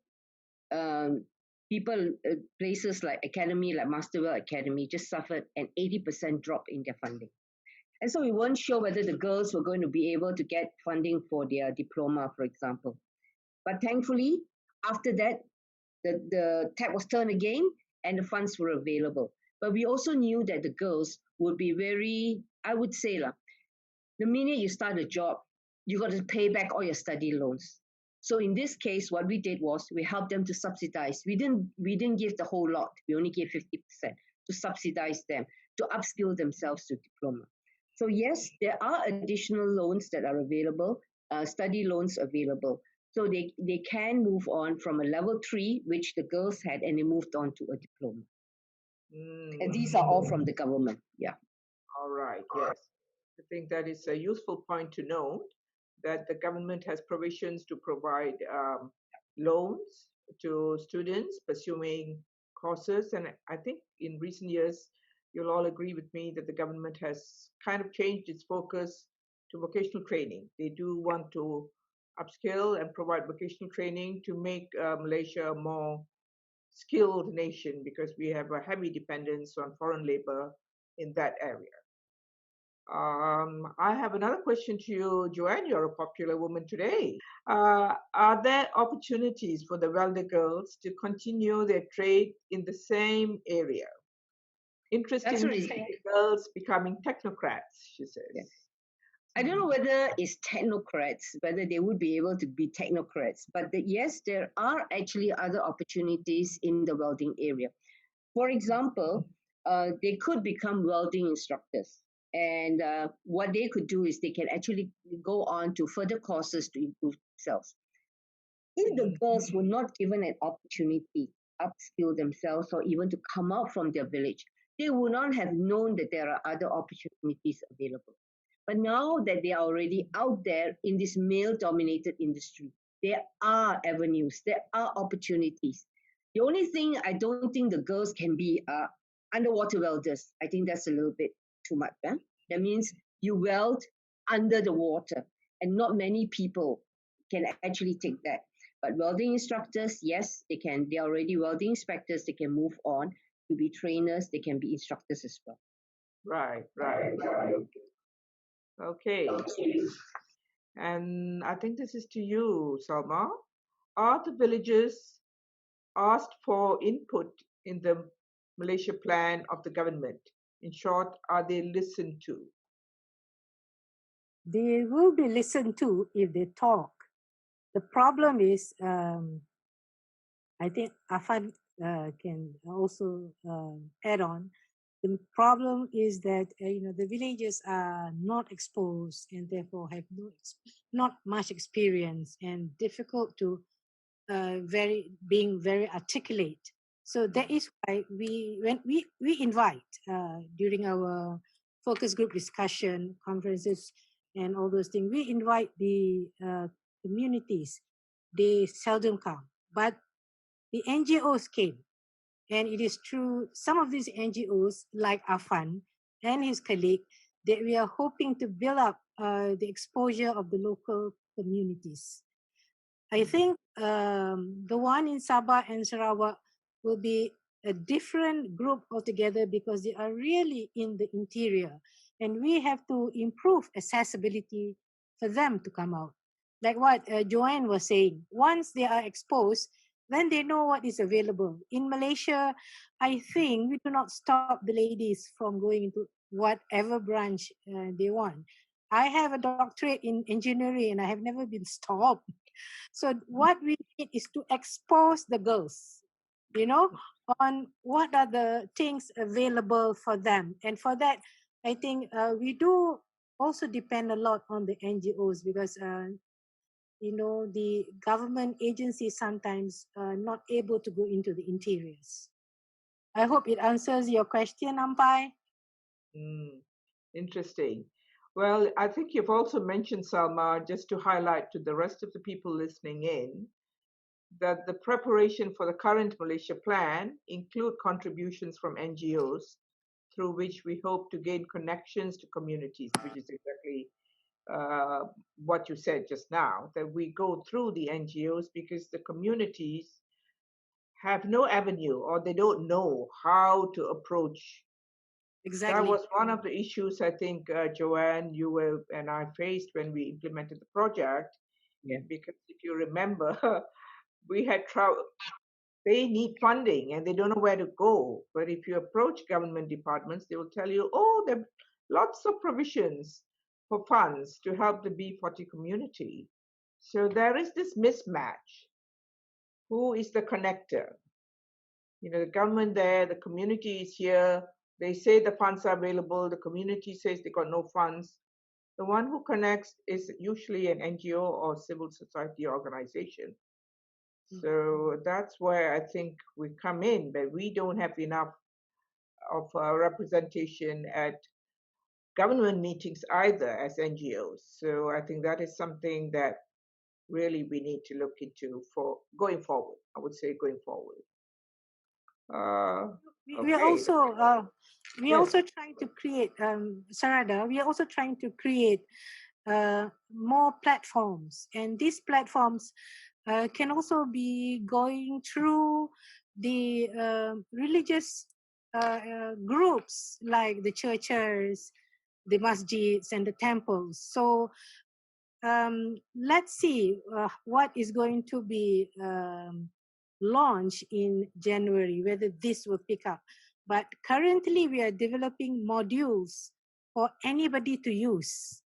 places like Academy, like Masterwell Academy, just suffered an 80% drop in their funding. And so we weren't sure whether the girls were going to be able to get funding for their diploma, for example. But thankfully, after that, the tap was turned again and the funds were available. But we also knew that the girls would be very, I would say, the minute you start a job, you got to pay back all your study loans. So in this case, what we did was we helped them to subsidize. We didn't give the whole lot. We only gave 50% to subsidize them, to upskill themselves to diploma. So yes, there are additional loans that are available, study loans available. So they can move on from a level 3, which the girls had, and they moved on to a diploma. And these are all from the government. Yeah.
All right. Yes. I think that is a useful point to note, that the government has provisions to provide loans to students pursuing courses. And I think in recent years, you'll all agree with me that the government has kind of changed its focus to vocational training. They do want to upskill and provide vocational training to make Malaysia a more skilled nation, because we have a heavy dependence on foreign labor in that area. I have another question to you, Joanne. You're a popular woman today. Are there opportunities for the welder girls to continue their trade in the same area? Interesting girls becoming technocrats, she says.
Yes. I don't know whether it's technocrats, whether they would be able to be technocrats, but yes, there are actually other opportunities in the welding area. For example, they could become welding instructors. And what they could do is they can actually go on to further courses to improve themselves. If the girls were not given an opportunity to upskill themselves or even to come out from their village, they would not have known that there are other opportunities available. But now that they are already out there in this male-dominated industry, there are avenues, there are opportunities. The only thing I don't think the girls can be underwater welders. I think that's a little bit too much. That means you weld under the water, and not many people can actually take that. But welding instructors, yes, they can. They are already welding inspectors. They can move on to be trainers. They can be instructors as well.
Right. Okay. And I think this is to you, Salmah. Are the villagers asked for input in the Malaysia Plan of the government? In short, are they listened to?
They will be listened to if they talk. The problem is, I think Afan can also add on. The problem is that the villagers are not exposed and therefore have not much experience and difficult to being very articulate. So that is why when we invite during our focus group discussion conferences and all those things, we invite the communities. They seldom come, but the NGOs came. And it is true, some of these NGOs, like Afan and his colleague, that we are hoping to build up the exposure of the local communities. I think the one in Sabah and Sarawak will be a different group altogether because they are really in the interior. And we have to improve accessibility for them to come out. Like what Joanne was saying, once they are exposed, then they know what is available. In Malaysia, I think we do not stop the ladies from going into whatever branch they want. I have a doctorate in engineering and I have never been stopped. So what we need is to expose the girls, on what are the things available for them. And for that, I think we do also depend a lot on the NGOs because the government agencies sometimes are not able to go into the interiors. I hope it answers your question, Ampai.
Interesting. Well, I think you've also mentioned, Salmah, just to highlight to the rest of the people listening in, that the preparation for the current Malaysia Plan include contributions from NGOs through which we hope to gain connections to communities, which is exactly what you said just now, that we go through the NGOs because the communities have no avenue or they don't know how to approach.
Exactly.
That was one of the issues I think, Joanne, you and I faced when we implemented the project.
Yeah.
Because if you remember, we had trouble. They need funding and they don't know where to go. But if you approach government departments, they will tell you, oh, there are lots of provisions for funds to help the B40 community. So there is this mismatch. Who is the connector? The government there, the community is here. They say the funds are available. The community says they got no funds. The one who connects is usually an NGO or civil society organization. So that's where I think we come in, but we don't have enough of representation at government meetings either as NGOs. So I think that is something that really we need to look into for going forward. I would say going forward.
We are also trying to create, Sarada, we are also trying to create more platforms. And these platforms can also be going through the religious groups like the churches, the masjids and the temples. So let's see what is going to be launched in January, whether this will pick up. But currently we are developing modules for anybody to use.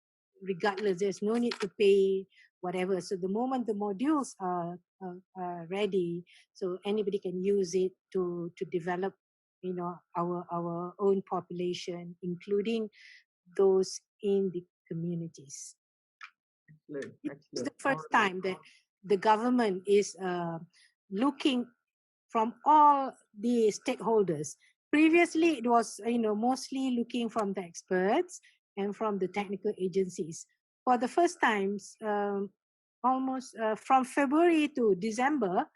regardless. There's no need to pay whatever. So the moment the modules are ready, so anybody can use it to develop, you know, our own population, including those in the communities.
Excellent.
It's the first time that the government is looking from all the stakeholders. Previously, it was, you know, mostly looking from the experts and from the technical agencies. For the first times, almost from February to December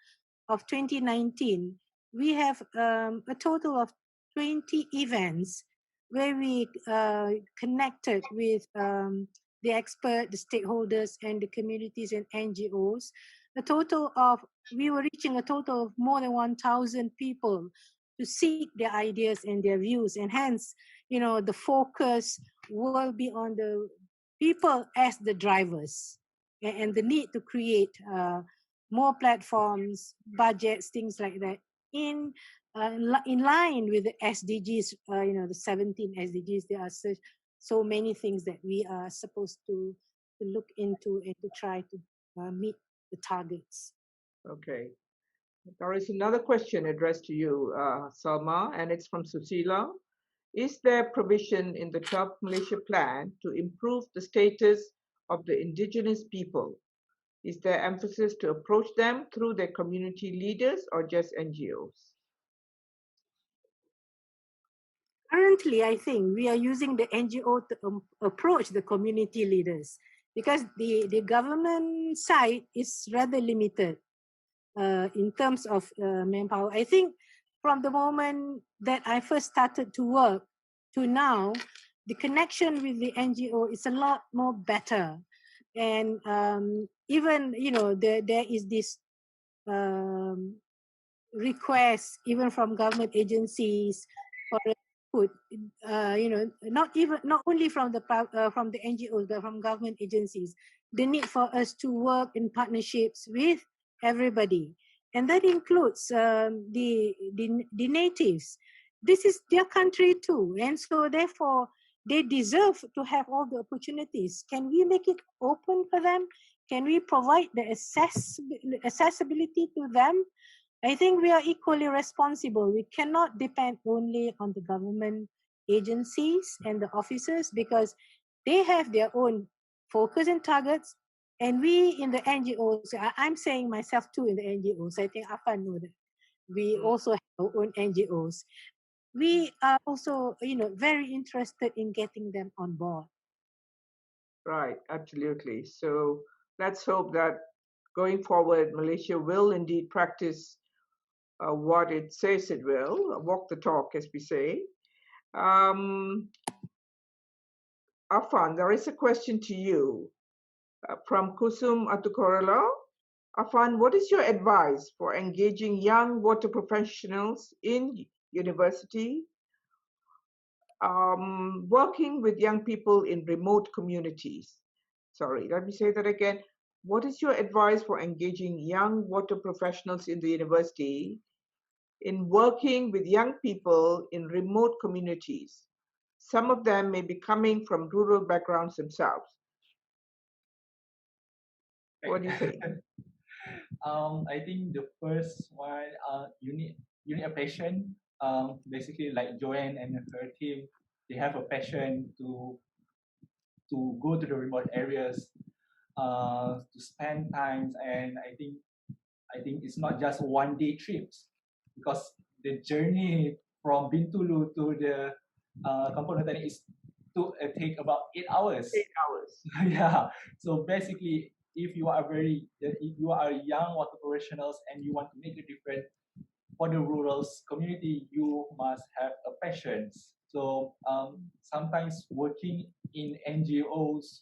of 2019, we have a total of 20 events where we connected with the expert, the stakeholders, and the communities and NGOs. We were reaching a total of more than 1,000 people to seek their ideas and their views, and hence, you know, the focus will be on the people as the drivers, and the need to create more platforms, budgets, things like that, in line with the SDGs. You know, the 17 SDGs. There are so many things that we are supposed to look into and to try to meet the targets.
Okay. There is another question addressed to you, Salmah, and it's from Susila. Is there provision in the 12th Malaysia Plan to improve the status of the indigenous people? Is there emphasis to approach them through their community leaders or just NGOs?
Currently, I think we are using the NGO to approach the community leaders, because the government side is rather limited in terms of manpower. I think from the moment that I first started to work to now, the connection with the NGO is a lot more better. And even, you know, there is this request even from government agencies for input, you know, not only from the NGOs, but from government agencies, the need for us to work in partnerships with everybody, and that includes the natives. This is their country too, and so therefore they deserve to have all the opportunities. Can we make it open for them? Can we provide the accessibility to them? I think we are equally responsible. We cannot depend only on the government agencies and the officers, because they have their own focus and targets. And we in the NGOs, I'm saying myself too in the NGOs, I think Afan know that we also have our own NGOs. We are also, you know, very interested in getting them on board.
Right, absolutely. So let's hope that going forward, Malaysia will indeed practice what it says it will, walk the talk, as we say. Afan, there is a question to you from Kusum Atukorala. Afan, what is your advice for engaging young water professionals in university, working with young people in remote communities? Sorry, let me say that again. What is your advice for engaging young water professionals in the university in working with young people in remote communities? Some of them may be coming from rural backgrounds themselves. What do you think?
I think the first one, you need a passion. Basically, like Joanne and her team, they have a passion to go to the remote areas, to spend times, and I think it's not just one-day trips, because the journey from Bintulu to the Kampung Notani is to take about 8 hours.
8 hours.
Yeah. So basically, if you are young water professionals and you want to make a difference for the rural community, you must have a passion. So sometimes working in NGOs,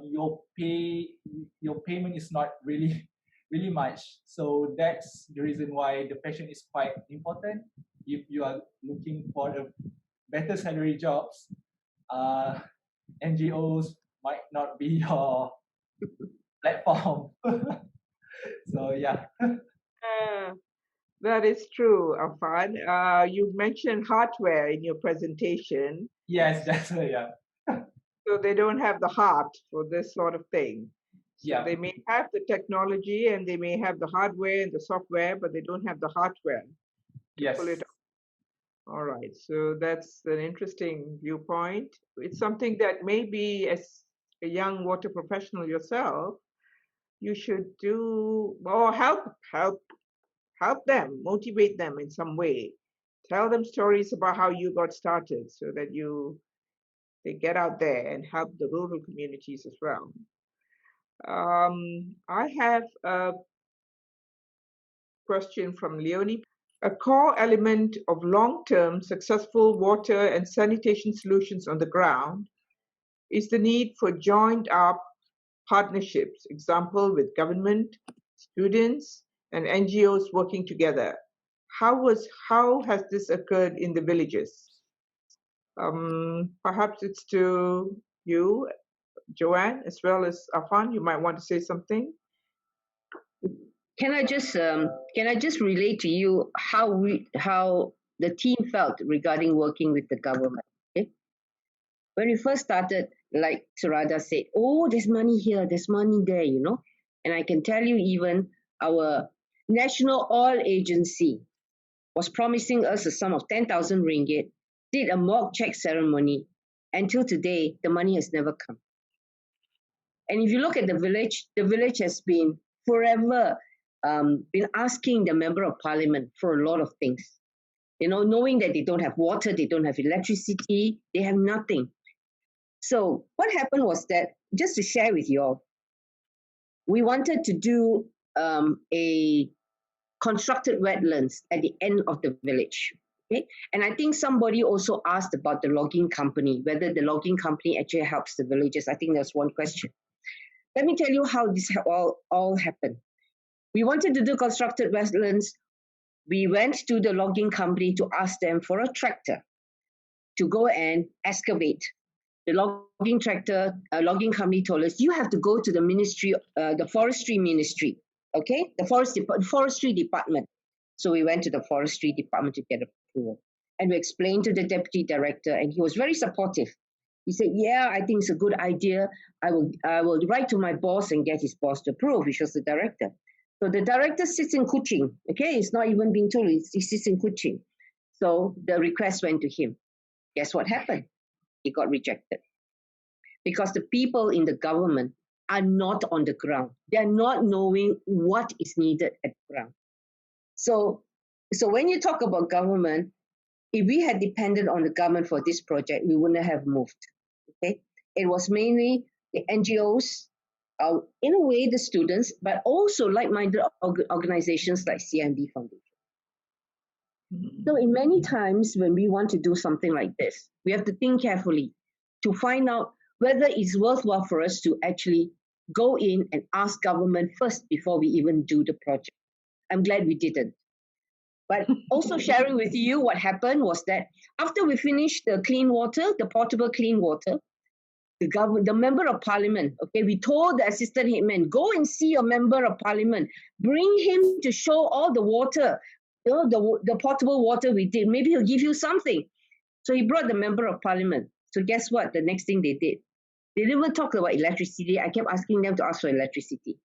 your payment is not really much. So that's the reason why the passion is quite important. If you are looking for the better salary jobs, NGOs might not be your platform. So yeah.
That is true, Afan. You mentioned hardware in your presentation.
Yes, that's yeah.
So they don't have the heart for this sort of thing. So
Yeah.
they may have the technology and they may have the hardware and the software, but they don't have the hardware to
Yes.
pull it off. All right, so that's an interesting viewpoint. It's something that maybe as a young water professional yourself, you should do, or help them, motivate them in some way. Tell them stories about how you got started so that they get out there and help the rural communities as well. I have a question from Leonie. A core element of long-term successful water and sanitation solutions on the ground is the need for joined-up partnerships, example with government, students, and NGOs working together. How has this occurred in the villages? Perhaps it's to you, Joanne, as well as Afan. You might want to say something.
Can I just relate to you how the team felt regarding working with the government? Okay? When we first started, like Sarada said, oh, there's money here, there's money there, you know. And I can tell you, even our National Oil Agency was promising us a sum of 10,000 ringgit, did a mock check ceremony. Until today, the money has never come. And if you look at the village has been forever been asking the Member of Parliament for a lot of things. You know, knowing that they don't have water, they don't have electricity, they have nothing. So what happened was that, just to share with you all, we wanted to do a constructed wetlands at the end of the village. Okay? And I think somebody also asked about the logging company, whether the logging company actually helps the villages. I think that's one question. Let me tell you how this all happened. We wanted to do constructed wetlands. We went to the logging company to ask them for a tractor to go and excavate. The logging company told us, you have to go to the ministry, the forestry ministry, okay? The forestry department. So we went to the forestry department to get approval. And we explained to the deputy director, and he was very supportive. He said, yeah, I think it's a good idea. I will write to my boss and get his boss to approve, which was the director. So the director sits in Kuching, okay? It's not even being told, he sits in Kuching. So the request went to him. Guess what happened? He got rejected. Because the people in the government are not on the ground. They're not knowing what is needed at the ground. So when you talk about government, if we had depended on the government for this project, we wouldn't have moved, okay? It was mainly the NGOs, in a way the students, but also like-minded organizations like CMB Foundation. So in many times when we want to do something like this, we have to think carefully to find out whether it's worthwhile for us to actually go in and ask government first before we even do the project. I'm glad we didn't. But also sharing with you what happened was that after we finished the clean water, the portable clean water, the member of parliament, okay, we told the assistant headman, go and see your member of parliament, bring him to show all the water, you know, the portable water we did. Maybe he'll give you something. So he brought the member of parliament. So guess what? The next thing they did, they didn't even talk about electricity. I kept asking them to ask for electricity.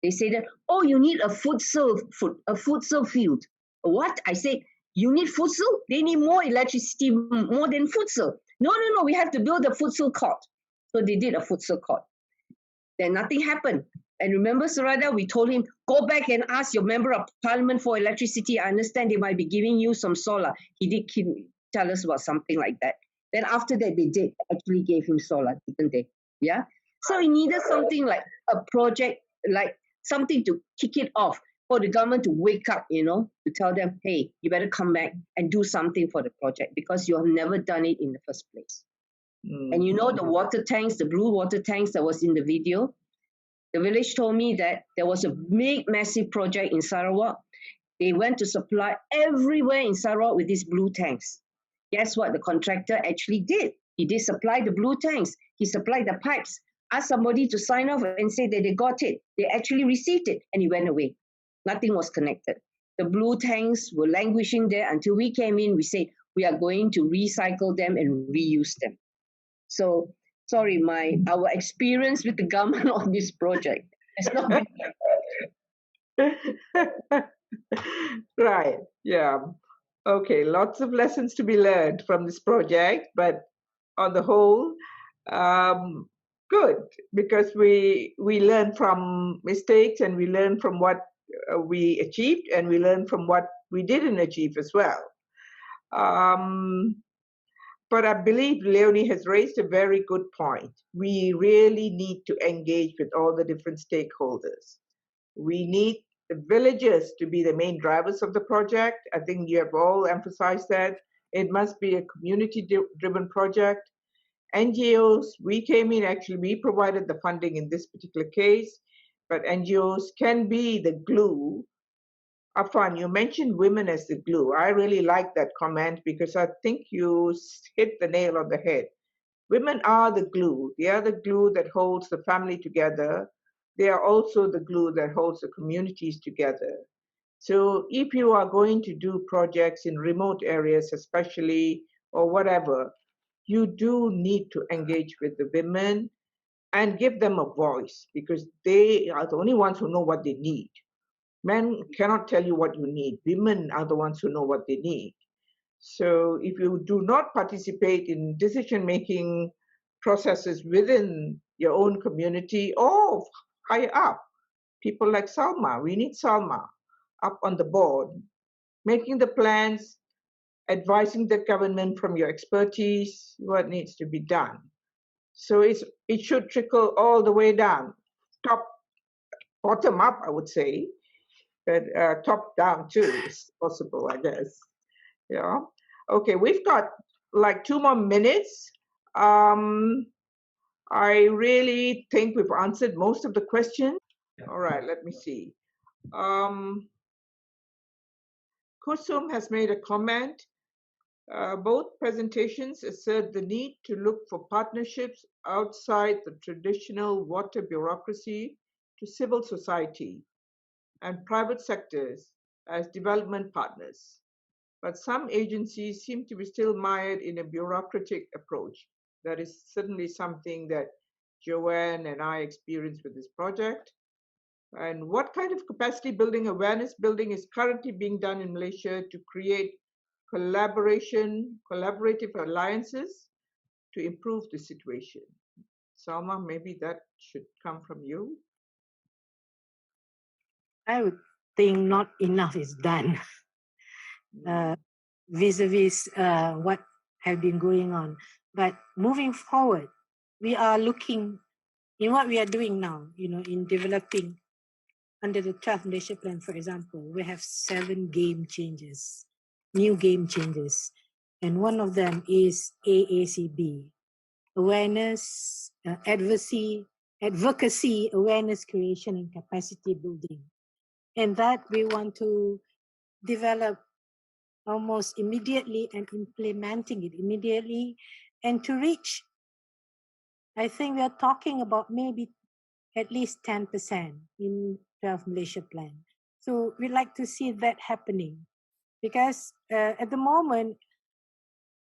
They said that, oh, you need a futsal field. What? I said, you need futsal? They need more electricity, more than futsal. No, we have to build a futsal court. So they did a futsal court. Then nothing happened. And remember, Sarada, we told him, go back and ask your member of parliament for electricity. I understand they might be giving you some solar. He did tell us about something like that. Then after that, they did actually gave him solar, didn't they? Yeah. So he needed something like a project, like something to kick it off for the government to wake up, you know, to tell them, hey, you better come back and do something for the project because you have never done it in the first place. And you know the water tanks, the blue water tanks that was in the video, the village told me that there was a big, massive project in Sarawak. They went to supply everywhere in Sarawak with these blue tanks. Guess what the contractor actually did? He did supply the blue tanks. He supplied the pipes, asked somebody to sign off and say that they got it. They actually received it, and he went away. Nothing was connected. The blue tanks were languishing there until we came in. We said, we are going to recycle them and reuse them. So sorry, our experience with the government on this project has not been.
Right. Yeah. Okay. Lots of lessons to be learned from this project, but on the whole, good, because we learn from mistakes, and we learn from what we achieved, and we learn from what we didn't achieve as well. But I believe Leonie has raised a very good point. We really need to engage with all the different stakeholders. We need the villagers to be the main drivers of the project. I think you have all emphasized that. It must be a community-driven project. NGOs, we came in, actually, we provided the funding in this particular case, but NGOs can be the glue. Afan, you mentioned women as the glue. I really like that comment because I think you hit the nail on the head. Women are the glue. They are the glue that holds the family together. They are also the glue that holds the communities together. So if you are going to do projects in remote areas, especially, or whatever, you do need to engage with the women and give them a voice, because they are the only ones who know what they need. Men cannot tell you what you need. Women are the ones who know what they need. So if you do not participate in decision-making processes within your own community or higher up, people like Salmah, we need Salmah up on the board, making the plans, advising the government from your expertise, what needs to be done. So it should trickle all the way down, bottom up, I would say, but top down too is possible, I guess. Yeah. Okay, we've got like 2 more minutes. I really think we've answered most of the questions. All right, let me see. Kusum has made a comment. Both presentations assert the need to look for partnerships outside the traditional water bureaucracy to civil society and private sectors as development partners. But some agencies seem to be still mired in a bureaucratic approach. That is certainly something that Joanne and I experienced with this project. And what kind of capacity building, awareness building is currently being done in Malaysia to create collaborative alliances to improve the situation? Salmah, maybe that should come from you.
I would think not enough is done vis-a-vis what have been going on. But moving forward, we are looking in what we are doing now, in developing under the 12th Malaysia Plan, for example, we have 7 game changes, new game changes. And one of them is AACB, awareness, advocacy, awareness creation, and capacity building. And that we want to develop almost immediately and implementing it immediately. And to reach, I think we are talking about maybe at least 10% in 12 Malaysia Plan. So we'd like to see that happening, because at the moment,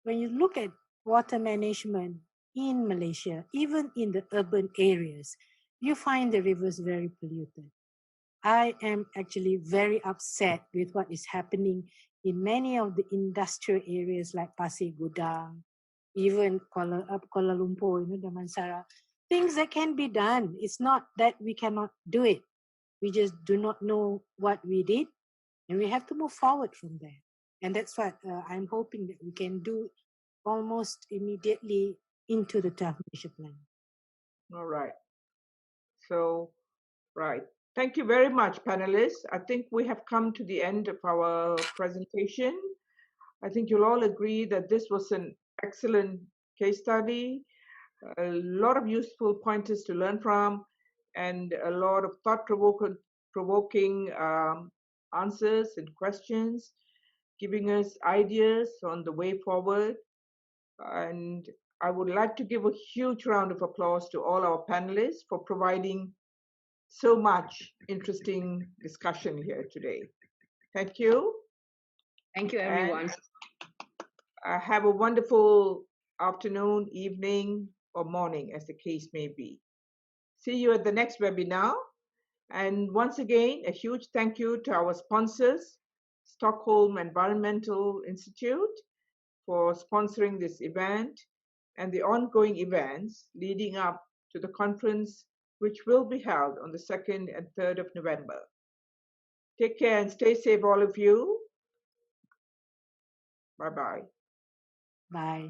when you look at water management in Malaysia, even in the urban areas, you find the rivers very polluted. I am actually very upset with what is happening in many of the industrial areas like Pasir Gudang, even Kuala Lumpur, Damansara. Things that can be done. It's not that we cannot do it. We just do not know what we did, and we have to move forward from there. And that's what I'm hoping that we can do almost immediately into the 12th Malaysia Plan.
All right. So, right. Thank you very much, panelists. I think we have come to the end of our presentation. I think you'll all agree that this was an excellent case study, a lot of useful pointers to learn from, and a lot of thought-provoking answers and questions, giving us ideas on the way forward. And I would like to give a huge round of applause to all our panelists for providing so much interesting discussion here today. Thank you.
Thank you, everyone.
Have a wonderful afternoon, evening, or morning, as the case may be. See you at the next webinar. And once again, a huge thank you to our sponsors, Stockholm Environmental Institute, for sponsoring this event and the ongoing events leading up to the conference, which will be held on the 2nd and 3rd of November. Take care and stay safe, all of you. Bye-bye.
Bye.